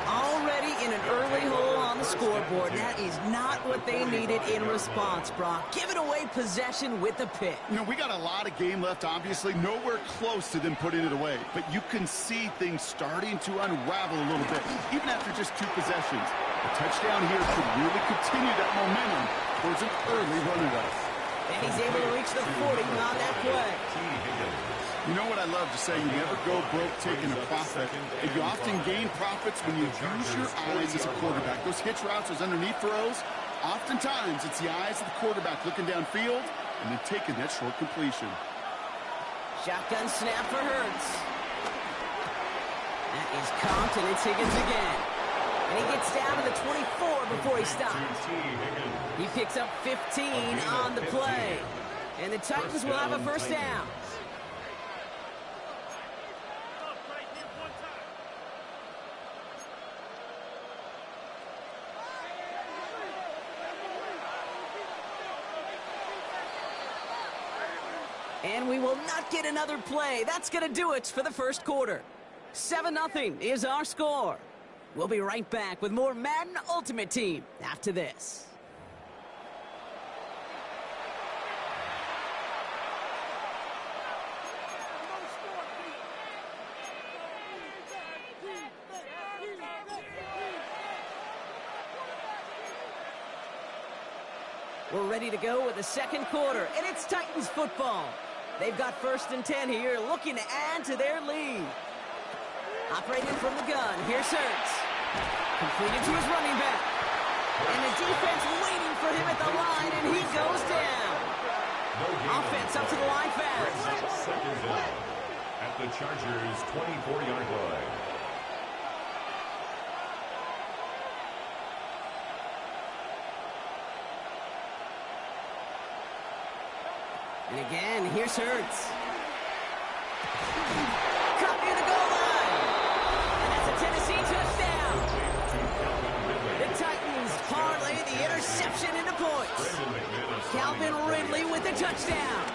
Already in an early hole on the scoreboard. That is not what they needed in response, Brock. Giving away possession with the pick. You know, we got a lot of game left, obviously. Nowhere close to them putting it away. But you can see things starting to unravel a little bit, even after just 2 possessions. A touchdown here could really continue that momentum towards an early run-it-up. And he's able to reach the 40 on that play. You know what I love to say? You never go broke taking a profit. And you often gain profits when you use your eyes as a quarterback. Those hitch routes, those underneath throws, oftentimes it's the eyes of the quarterback looking downfield and then taking that short completion. Shotgun snap for Hurts. That is Compton. It's Higgins again. And he gets down to the 24 before he stops. He picks up 15 on the play. And the Titans will have a first down. And we will not get another play. That's going to do it for the first quarter. 7-0 is our score. We'll be right back with more Madden Ultimate Team after this. We're ready to go with the second quarter, and it's Titans football. They've got first and 10 here, looking to add to their lead. Operating from the gun, here's Hurts. Completed to his running back. And the defense waiting for him at the line, and he goes down. Offense up to the line fast. Second down at the Chargers' 24-yard line. And again, here's Hurts. Cut near the goal line. And that's a Tennessee touchdown. The Titans parlay the interception into points. Calvin Ridley with the touchdown.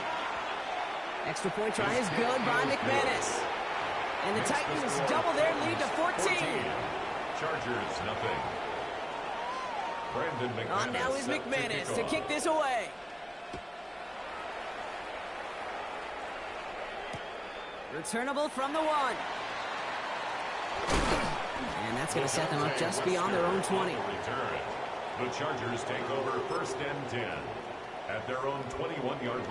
Extra point try is good by McManus. And the Titans double their lead to 14. Chargers, nothing. Brandon McManus. On now is McManus to kick this away. Returnable from the 1. And that's going to set them up just beyond their own 20. The Chargers take over first and 10 at their own 21-yard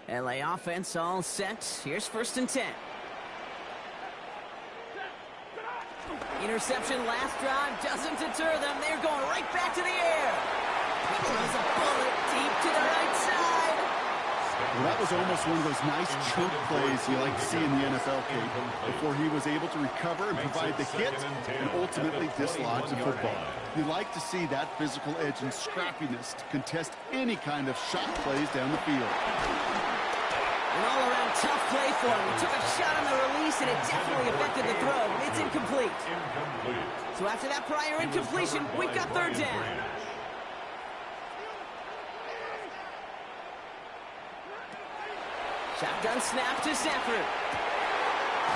line. LA offense all set. Here's first and 10. Interception last drive doesn't deter them. They're going right back to the air. He throws a bullet deep to the right side. Well, that was almost one of those nice choke plays you like to see in the NFL, Kate, before he was able to recover and provide the hit and ultimately dislodge the football. You like to see that physical edge and scrappiness to contest any kind of shot plays down the field. An all-around tough play for him. He took a shot on the release, and it definitely affected the throw. It's incomplete. So after that prior incompletion, we've got third down. Shotgun snap to Stafford.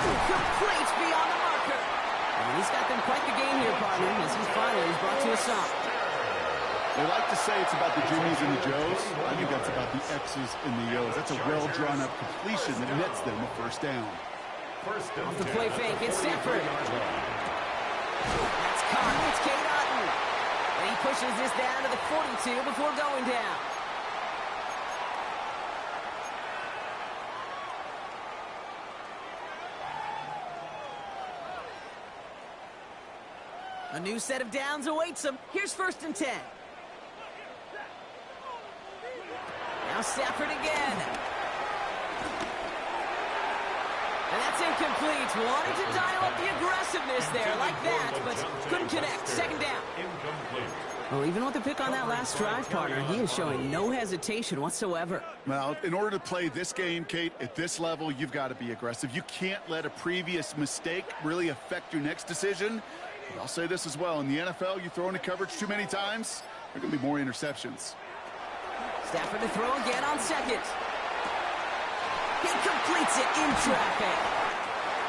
Complete beyond the marker. And he's got them quite the game here, partner, as he's finally brought to a stop. They like to say it's about the Jimmies and the Joes. I think that's about the X's and the O's. That's a well-drawn-up completion that nets them a first down. Off the play fake, it's Stafford. That's caught. It's Kate Otten. And he pushes this down to the 42 before going down. A new set of downs awaits him. Here's 1st and 10. Now Stafford again. And that's incomplete. Wanted to dial up the aggressiveness there like that, but couldn't connect. 2nd down. Incomplete. Well, even with the pick on that last drive, partner, he is showing no hesitation whatsoever. Well, in order to play this game, Kate, at this level, you've got to be aggressive. You can't let a previous mistake really affect your next decision. But I'll say this as well. In the NFL, you throw into coverage too many times, there are going to be more interceptions. Stafford to throw again on 2nd. He completes it in traffic.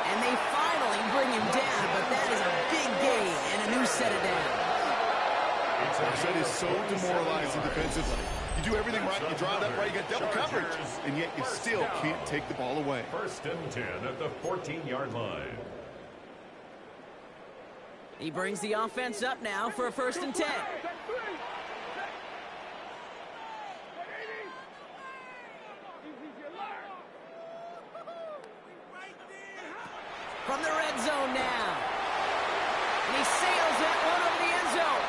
And they finally bring him down, but that is a big gain and a new set of downs. That is so demoralizing defensively. You do everything right, you draw it up right, you get double coverage, and yet you still can't take the ball away. 1st and 10 at the 14-yard line. He brings the offense up now for a 1st and 10. From the red zone now. And he sails that one over the end zone.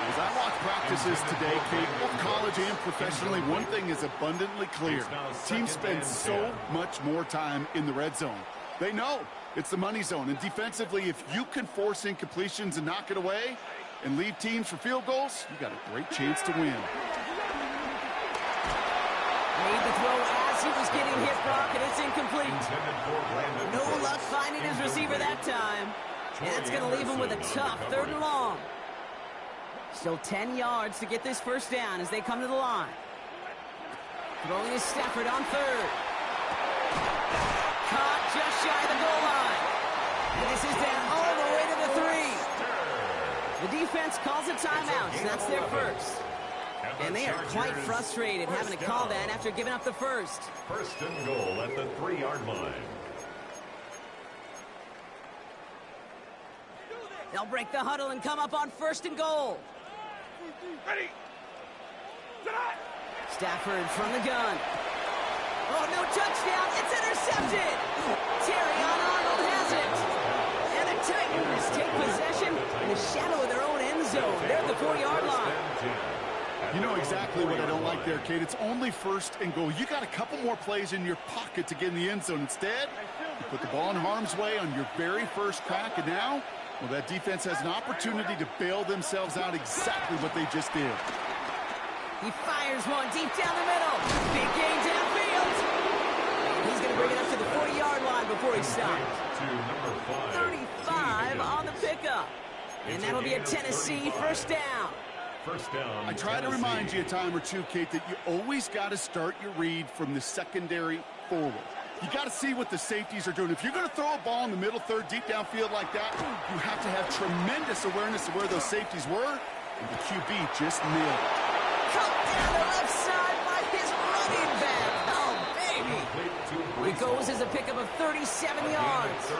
As I watch practices today, Kate, both college and professionally, one thing is abundantly clear. Teams spend so much more time in the red zone. They know it's the money zone. And defensively, if you can force incompletions and knock it away and leave teams for field goals, you got a great chance to win. Made the throw as he was getting hit, Brock, and it's incomplete. No luck finding his receiver that time. And that's going to leave him with a tough 3rd and long. Still 10 yards to get this 1st down as they come to the line. Throwing is Stafford on 3rd. Caught just shy of the goal line. And this is down all the way to the 3. The defense calls a timeout, so that's their 1st. And they are quite frustrated having to call that after giving up the 1st. 1st and goal at the 3-yard line. They'll break the huddle and come up on 1st and goal. Ready. Stafford from the gun. Oh, no touchdown. It's intercepted. Terry on Arnold has it. And the Titans take possession in the shadow of their own end zone. They're at the 40-yard line. You know exactly what I don't like there, Kate. It's only 1st and goal. You got a couple more plays in your pocket to get in the end zone. Instead, you put the ball in harm's way on your very first crack, and now, well, that defense has an opportunity to bail themselves out exactly what they just did. He fires one deep down the middle. Big gain downfield. And he's going to bring it up to the 40-yard line before he stops. 35 on the pickup. And that'll be a Tennessee 1st down. First down. I try to remind you a time or two, Kate, that you always got to start your read from the secondary forward. You got to see what the safeties are doing. If you're going to throw a ball in the middle third, deep downfield like that, you have to have tremendous awareness of where those safeties were, and the QB just nailed it. Cut down the left side by his running back. Oh, baby. He goes as a pickup of 37 yards.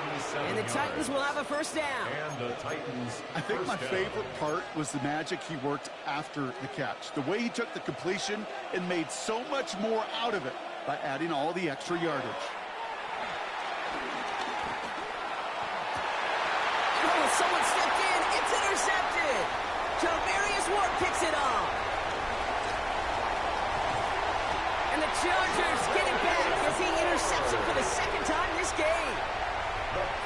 And the Titans will have a 1st down. And the Titans. I think my favorite part was the magic he worked after the catch. The way he took the completion and made so much more out of it by adding all the extra yardage. Oh, someone stepped in. It's intercepted. Javarius Ward picks it off. And the Chargers get it back as he intercepts it for the 2nd time this game.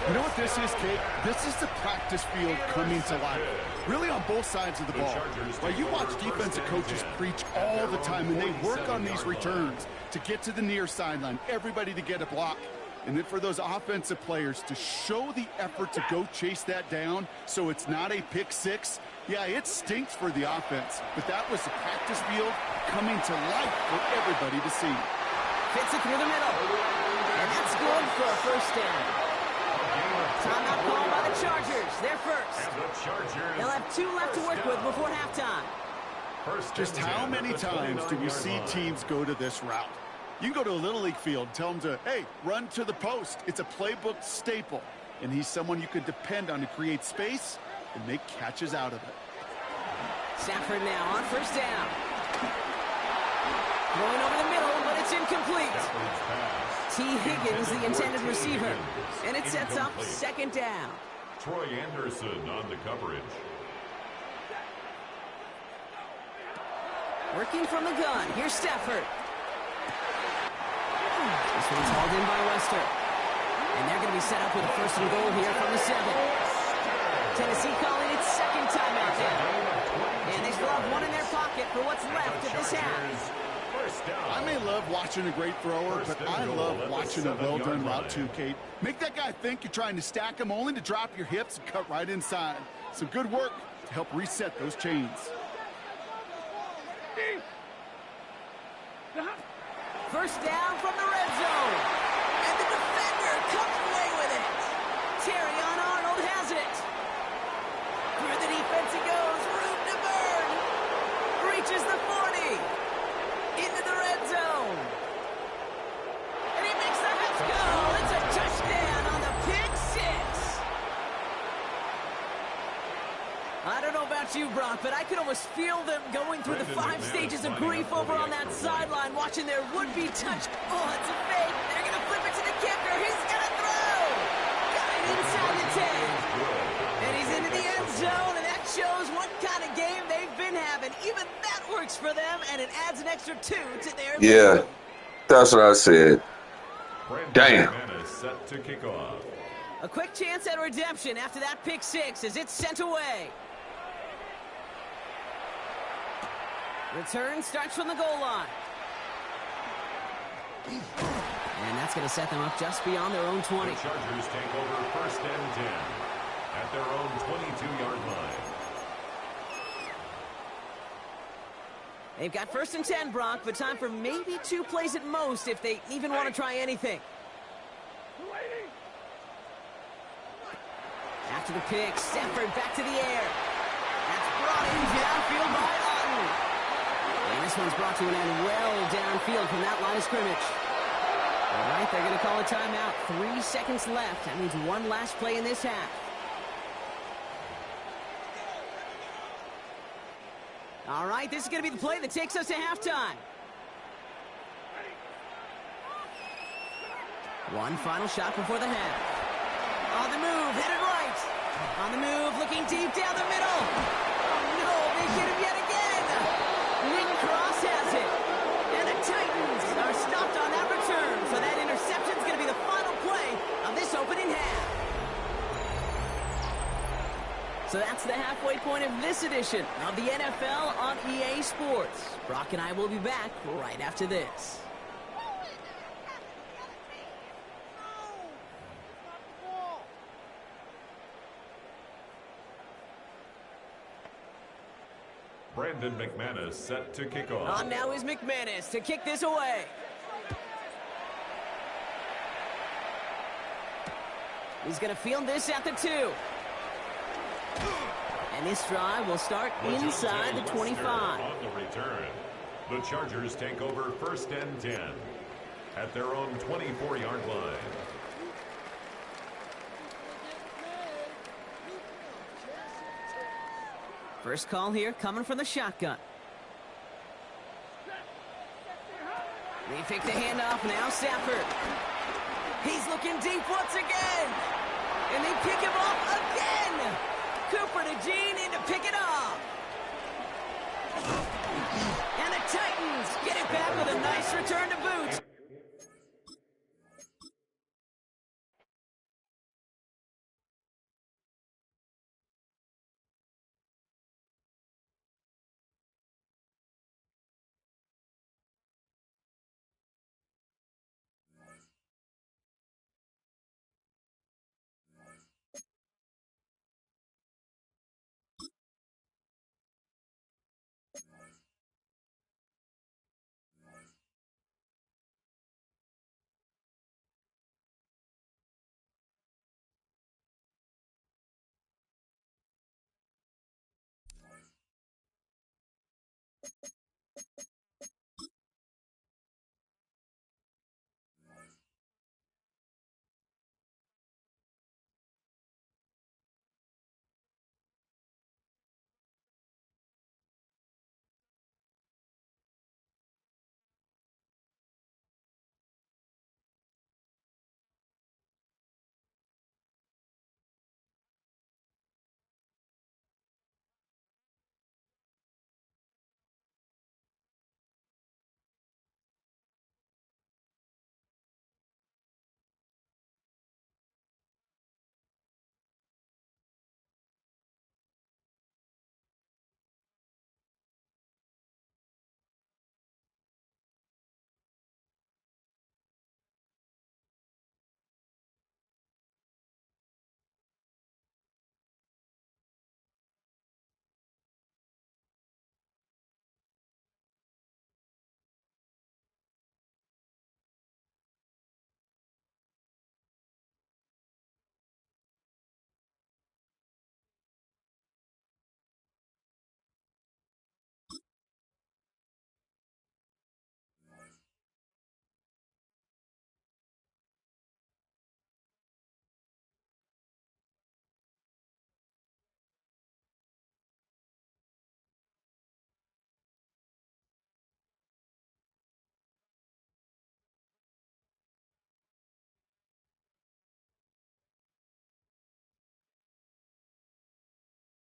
You know what this is, Kate? This is the practice field coming to life. Really on both sides of the ball. Well, you watch defensive coaches preach all the time, and they work on these returns to get to the near sideline, everybody to get a block. And then for those offensive players to show the effort to go chase that down so it's not a pick 6. Yeah, it stinks for the offense, but that was the practice field coming to life for everybody to see. Fits it through the middle. And that's good for a 1st down. Timeout called by the Chargers. They're 1st. They'll have 2 left to work with before halftime. Just how many times do we see teams go to this route? You can go to a Little League field, tell them to, hey, run to the post. It's a playbook staple. And he's someone you can depend on to create space and make catches out of it. Stafford now on first down. Going over the middle, but it's incomplete. T. Higgins, the intended receiver. And it sets up second down. Troy Anderson on the coverage. Working from the gun. Here's Stafford. This one's hauled in by Wester. And they're going to be set up with a first and goal here from the 7. Tennessee calling its second timeout now. And they still have one in their pocket for what's left of this half. I may love watching a great thrower, but I love watching a well-done route too, Kate. Make that guy think you're trying to stack him only to drop your hips and cut right inside. Some good work to help reset those chains. First down from the red zone. And the defender comes away with it. Terrion Arnold has it. Through the defense he goes. Room to burn. Reaches the 40. Into the red zone. And he makes the Hats go. It's a touchdown on the pick 6. I don't know about you, Brock, but I could almost feel them going through the 5 stages of grief over on that sideline, watching their would-be touch. Oh, it's a fake. They're going to flip it to the kicker. He's going to throw. Got it inside the 10. And he's into the end zone, and that shows what kind of game they've been having. Even that works for them, and it adds an extra 2 to their lead. Yeah, that's what I said. Damn. Set to kick off. A quick chance at redemption after that pick 6 as it's sent away. Return starts from the goal line. And that's going to set them up just beyond their own 20. The Chargers take over first and 10 at their own 22-yard line. They've got first and 10, Brock, but time for maybe 2 plays at most if they even want to try anything. After the pick, Stafford back to the air. That's brought in downfield by Otten. And this one's brought to an end well downfield from that line of scrimmage. All right, they're going to call a timeout. 3 seconds left. That means one last play in this half. All right, this is going to be the play that takes us to halftime. One final shot before the half. On the move, headed right. On the move, looking deep down the middle. Oh, no, they get him yet again. Wing Cross has it. And the Titans are stopped on that return. So that interception is going to be the final play of this opening half. So that's the halfway point of this edition of the NFL on EA Sports. Brock and I will be back right after this. Brandon McManus set to kick off. On now is McManus to kick this away. He's going to field this at the 2. And this drive will start inside the 25. On the return, the Chargers take over first and 10 at their own 24-yard line. First call here coming from the shotgun. They pick the handoff now, Stafford. He's looking deep once again. And they pick him off again. Cooper to Gene in to pick it off. And the Titans get it back with a nice return to boot.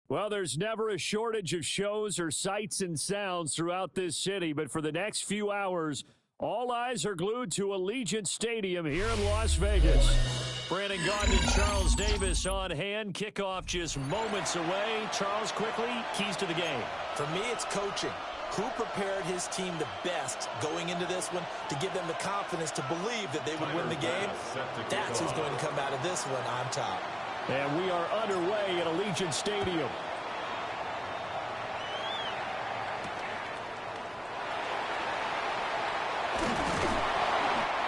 Well, there's never a shortage of shows or sights and sounds throughout this city, but for the next few hours, all eyes are glued to Allegiant Stadium here in Las Vegas. Brandon Gaudin and Charles Davis on hand. Kickoff just moments away. Charles, quickly, keys to the game. For me, it's coaching. Who prepared his team the best going into this one to give them the confidence to believe that they would win the game? That's who's going to come out of this one on top. And we are underway at Allegiant Stadium.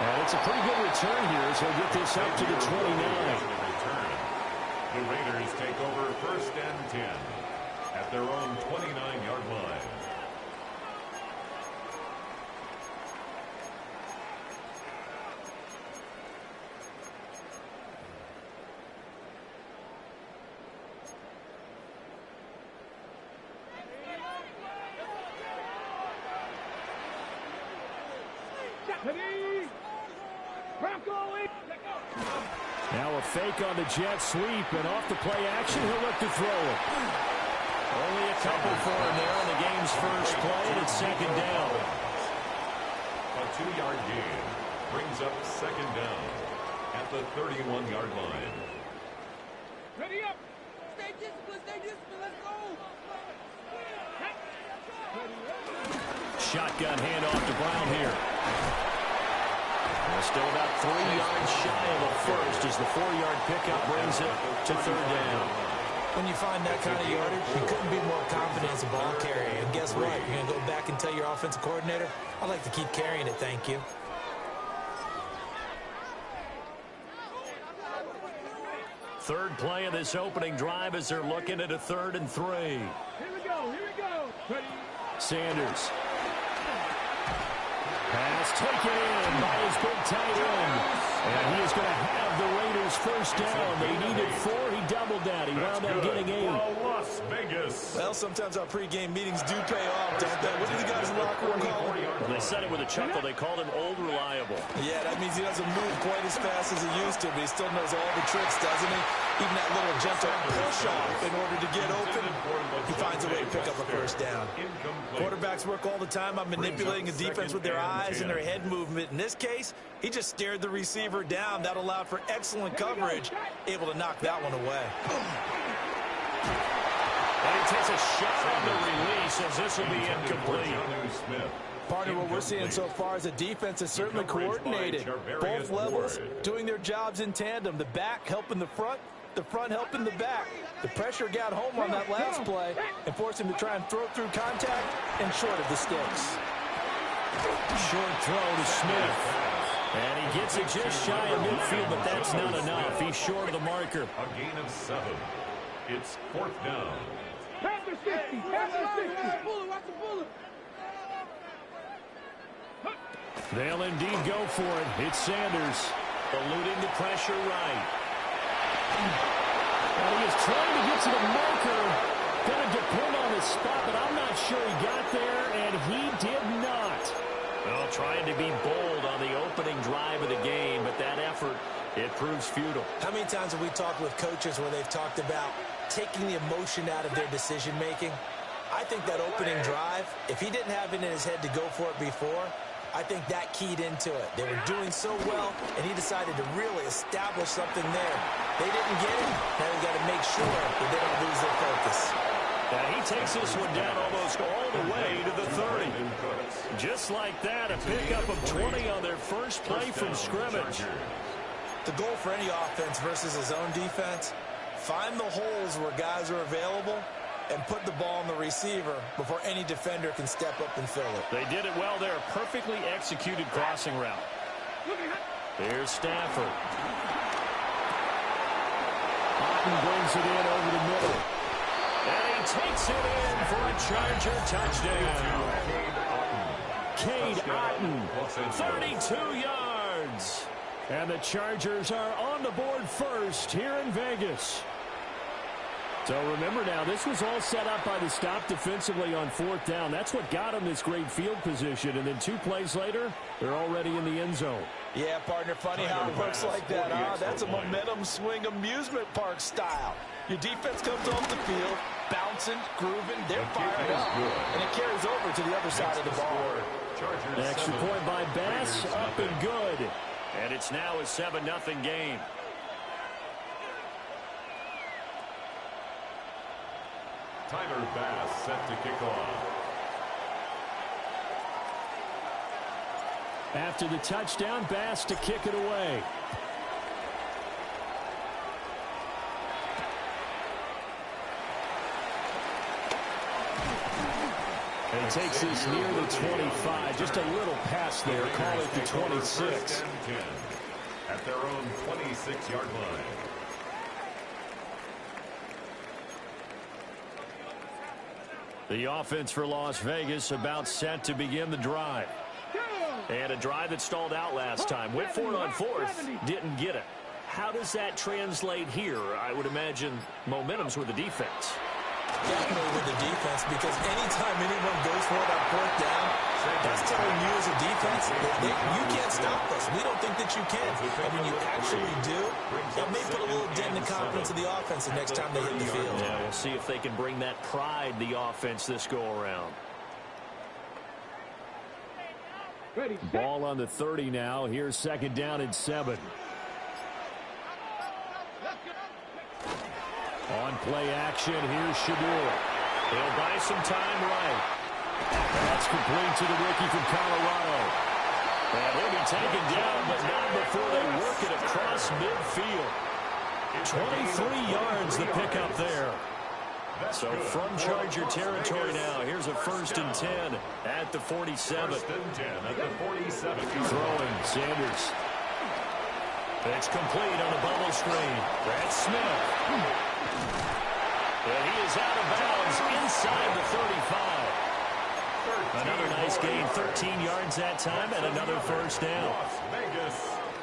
And it's a pretty good return here as he'll get this up to the 29. The Raiders take over 1st and 10 at their own 29-yard line. Now a fake on the jet sweep, and off the play action, he'll look to throw it. Only a couple for him there on the game's first play, and it's 2nd down. A 2-yard gain brings up 2nd down at the 31-yard line. Ready up. Stay disciplined, let's go. Shotgun handoff to Brown here. Still about 3 yards shy of a first as the 4-yard pickup brings it to 3rd down. When you find that kind of yardage, you couldn't be more confident as a ball carrier. And guess what? You're going to go back and tell your offensive coordinator, I'd like to keep carrying it, thank you. Third play of this opening drive as they're looking at a 3rd and 3. Here we go. Ready. Sanders. Pass taken in by his big tight end. And he is going to have the Raiders first down. They needed 4. He doubled that. He wound up getting 8. Las Vegas. Well, sometimes our pregame meetings do pay off, don't they? What did the guys in the locker room call him? They said it with a chuckle. They called him Old Reliable. Yeah, that means he doesn't move quite as fast as he used to, but he still knows all the tricks, doesn't he? Even that little gentle push-off in order to get open, he finds a way to pick up a first down. Quarterbacks work all the time on manipulating a defense with their eyes and their head movement. In this case, he just stared the receiver down. That allowed for excellent coverage, able to knock that one away. And he takes a shot on the release as this will be incomplete. Partner, what we're seeing so far is the defense is certainly coordinated. Both levels doing their jobs in tandem. The back helping the front helping the back. The pressure got home on that last play and forced him to try and throw through contact and short of the sticks. Short throw to Smith. And he gets it just shy of midfield, but that's not enough. He's short of the marker. A gain of 7. It's 4th down. Pass the 60. Watch the bullet. They'll indeed go for it. It's Sanders eluding the pressure right. And he is trying to get to the marker. Going to depend on his spot, but I'm not sure he got there, and he did not. Well, trying to be bold on the opening drive of the game, but that effort, it proves futile. How many times have we talked with coaches where they've talked about taking the emotion out of their decision-making? I think that opening drive, if he didn't have it in his head to go for it before, I think that keyed into it. They were doing so well, and he decided to really establish something there. They didn't get it. Now we got to make sure that they don't lose their focus. And he takes this one down almost all the way to the 30. Just like that, a pickup of 20 on their first play from scrimmage. The goal for any offense versus his own defense, find the holes where guys are available and put the ball on the receiver before any defender can step up and fill it. They did it well there. A perfectly executed crossing route. Here's Stafford. Otten brings it in over the middle. And he takes it in for a Charger touchdown. Cade Otten, 32 yards. And the Chargers are on the board first here in Vegas. So remember now, this was all set up by the stop defensively on 4th down. That's what got them this great field position. And then 2 plays later, they're already in the end zone. Yeah, partner, funny how it works like that, huh? That's a momentum swing amusement park style. Your defense comes off the field, bouncing, grooving, they're fired up, and it carries over to the other side of the ball. Extra point by Bass, up and good. And it's now a 7-0 game. Tyler Bass set to kick off. After the touchdown, Bass to kick it away. And he takes this near the 25. Just a little pass there. Call it the 26. At their own 26-yard line. The offense for Las Vegas about set to begin the drive. And a drive that stalled out last time. Went for it on fourth. Didn't get it. How does that translate here? I would imagine momentum's with the defense. Definitely with the defense, because anytime anyone goes for it on fourth down, that's telling you as a defense that you can't stop us. We don't think that you can. And when you actually do, it may put a little dent in the confidence of the offense the next time they hit the field. Yeah, we'll see if they can bring that pride, the offense, this go-around. Ball on the 30 now. Here's second down and 7. On play action, here's Shadur. He'll buy some time right. That's complete to the rookie from Colorado. And he'll be taken down, but not before they work it across midfield. 23 yards the pickup there. So from Charger territory now, here's a 1st and 10 at the 47. 1st and 10 at the 47. Throwing, Sanders. It's complete on the bubble screen. That's Smith. And he is out of bounds inside the 35. Another nice gain, 13 yards that time, and another first down. Las Vegas,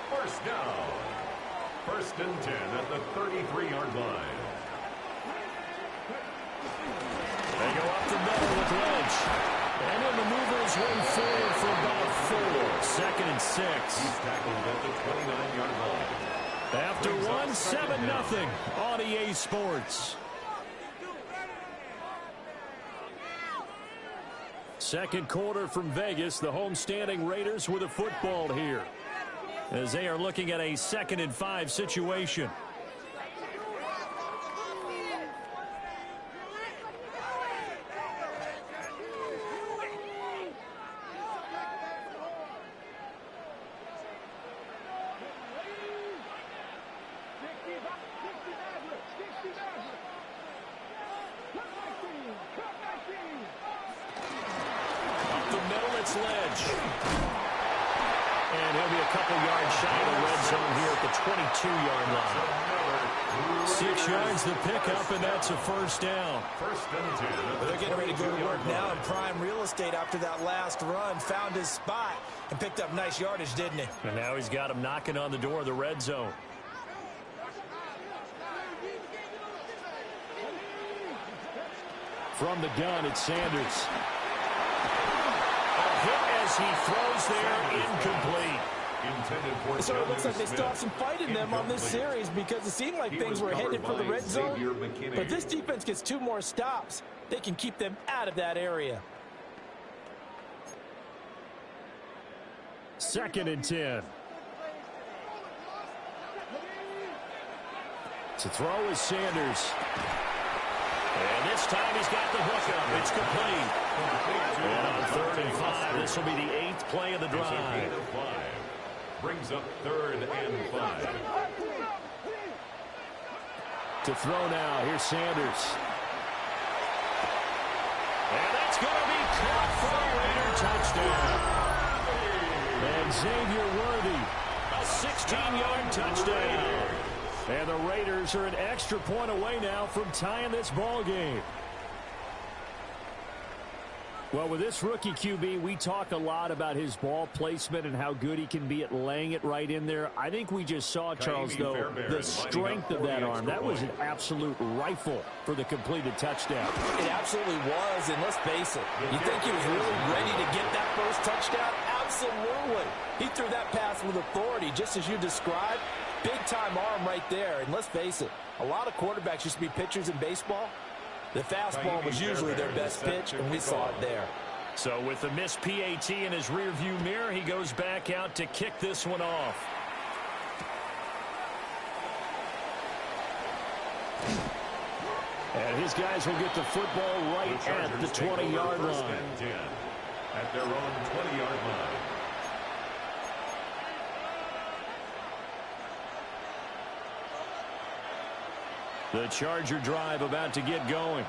first down. 1st and 10 at the 33-yard line. They go up the middle with Lynch. And then the movers run forward for about 4. 2nd and 6. He's tackled at the 29-yard line. After one, 7-0 on EA Sports. Second quarter from Vegas. The homestanding Raiders with a football here, as they are looking at a 2nd and 5 situation. And he'll be a couple yards shy of the red zone here at the 22-yard line. 6 yards the pickup, and that's a first down. 1st and 10. They're getting ready to go to work now in prime real estate after that last run. Found his spot and picked up nice yardage, didn't he? And now he's got him knocking on the door of the red zone. From the gun, it's Sanders. Hit as he throws there, incomplete. It sort of looks like they still have some fight in them on this series, because it seemed like things were headed for the red zone. But this defense gets 2 more stops. They can keep them out of that area. 2nd and 10. To throw is Sanders. And this time he's got the hook up. It's complete. And on 3rd and 5, this will be the 8th play of the drive. Brings up 3rd and 5. To throw now, here's Sanders. And that's going to be caught for a Raider touchdown. And Xavier Worthy, a 16-yard touchdown. And the Raiders are an extra point away now from tying this ball game. Well, with this rookie QB, we talk a lot about his ball placement and how good he can be at laying it right in there. I think we just saw, Charles, though, the strength of that arm. That was an absolute rifle for the completed touchdown. It absolutely was, and let's face it, you think he was really ready to get that first touchdown? Absolutely. He threw that pass with authority, just as you described. Big-time arm right there. And let's face it, a lot of quarterbacks used to be pitchers in baseball. The fastball was usually their best pitch, and we saw it there. So with the missed PAT in his rearview mirror, he goes back out to kick this one off. And his guys will get the football right at the 20-yard line. At their own 20-yard line. The Charger drive about to get going.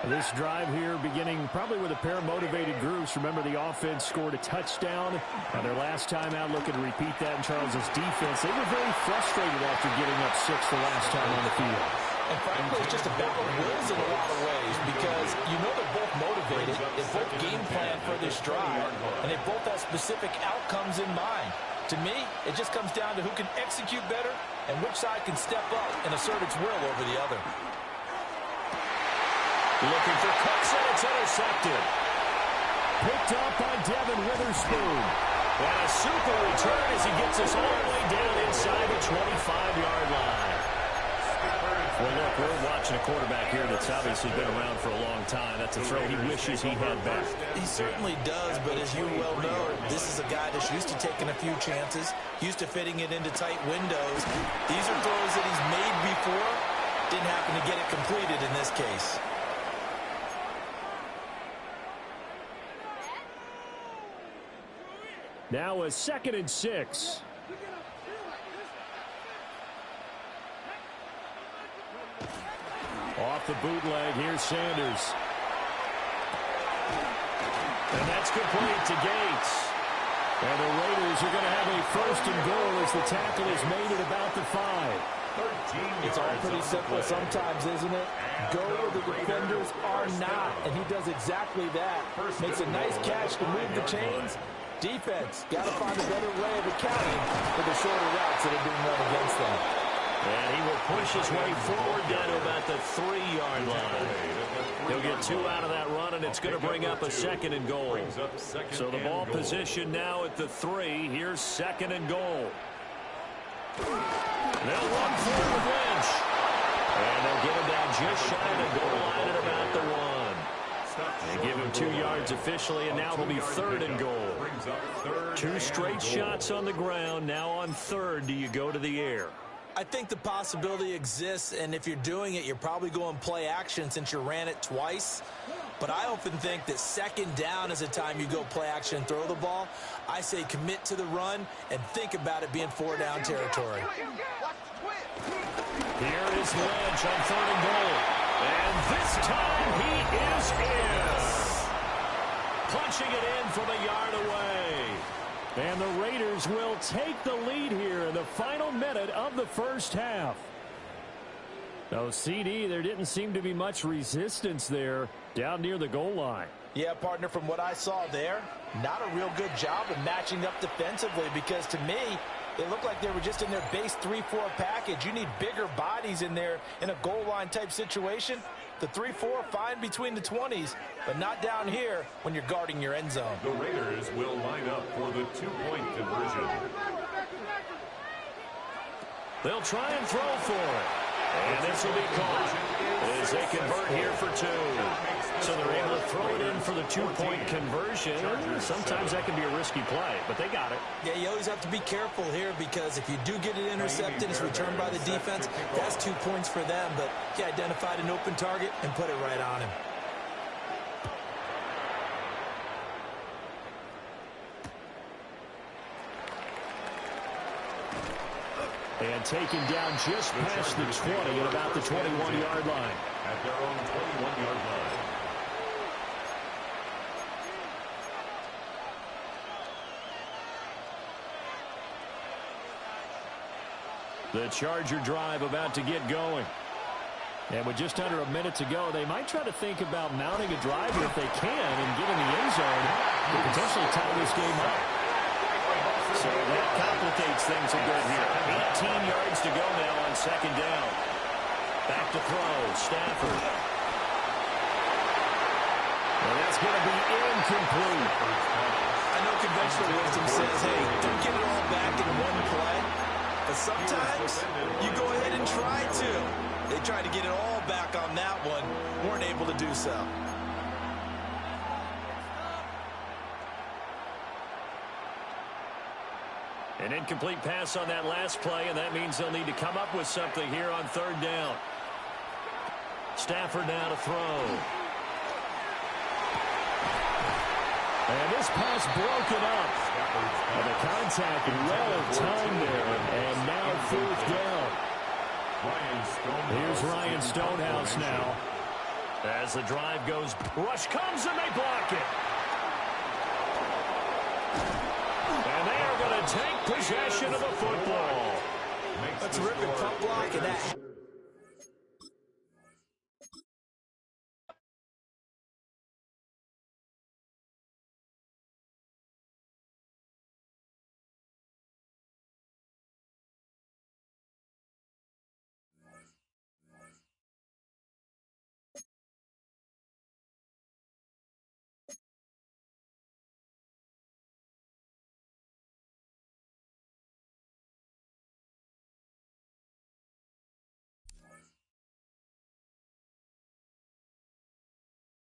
This drive here beginning probably with a pair of motivated groups. Remember, the offense scored a touchdown on their last time out, looking to repeat that in Charles's defense. They were very frustrated after getting up 6 the last time on the field. And frankly, it's just a battle of wills in a lot of ways because you know they're both motivated, they both game plan for this drive, and they both have specific outcomes in mind. To me, it just comes down to who can execute better and which side can step up and assert its will over the other. Looking for Cooks, and it's intercepted. Picked up by Devin Witherspoon. And a super return as he gets us all the way down inside the 25-yard line. Well, look, we're watching a quarterback here that's obviously been around for a long time. That's a throw he wishes he had back. He certainly does, but as you well know, this is a guy that's used to taking a few chances, used to fitting it into tight windows. These are throws that he's made before. Didn't happen to get it completed in this case. Now a 2nd and 6. Off the bootleg, here's Sanders. And that's complete to Gates. And the Raiders are going to have a 1st and goal as the tackle is made at about the 5. It's all pretty simple sometimes, isn't it? Go where the defenders are not, and he does exactly that. Makes a nice catch to move the chains. Defense, got to find a better way of accounting for the shorter routes that are being run against them. And he will push his way forward down to about the 3-yard line. He'll get 2 out of that run, and it's going to bring up a 2nd and goal. So the ball position now at the 3. Here's 2nd and goal. They'll run for it with Lynch. And they'll get him down just shy of the goal line at about the 1. They give him 2 yards officially, and now it'll be 3rd and goal. 2 straight shots on the ground. Now on 3rd, do you go to the air? I think the possibility exists, and if you're doing it, you're probably going play action since you ran it twice. But I often think that 2nd down is a time you go play action and throw the ball. I say commit to the run and think about it being 4-down territory. Here is Lynch on 3rd and goal. And this time he is in. Punching it in from a yard away. And the Raiders will take the lead here in the final minute of the first half. No, CD, there didn't seem to be much resistance there down near the goal line. Yeah, partner, from what I saw there, not a real good job of matching up defensively because to me, it looked like they were just in their base 3-4 package. You need bigger bodies in there in a goal line type situation. The 3-4 fine between the 20s, but not down here when you're guarding your end zone. The Raiders will line up for the 2-point conversion. They'll try and throw for it. And this will be caught as they convert here for 2. So they're able to throw it in for the 2-point conversion. Sometimes that can be a risky play, but they got it. Yeah, you always have to be careful here because if you do get it intercepted, it's returned by the defense. That's 2 points for them, but he identified an open target and put it right on him. And taken down just past the 20 at about the 21-yard line. At their own 21-yard line. The Charger drive about to get going. And with just under a minute to go, they might try to think about mounting a drive if they can and get in the end zone to potentially tie this game up. So that complicates things a bit here. 18 yards to go now on 2nd down. Back to throw, Stafford. And that's going to be incomplete. I know conventional wisdom says, hey, don't get it all back in one play. But sometimes you go ahead and try to. They tried to get it all back on that one. Weren't able to do so. An incomplete pass on that last play, and that means they'll need to come up with something here on third down. Stafford now to throw. And this pass broken up. And the contact well timed there, and now fourth down. Here's Ryan Stonehouse now. As the drive goes, rush comes and they block it. And they are going to take possession of the football. A terrific punt block, and that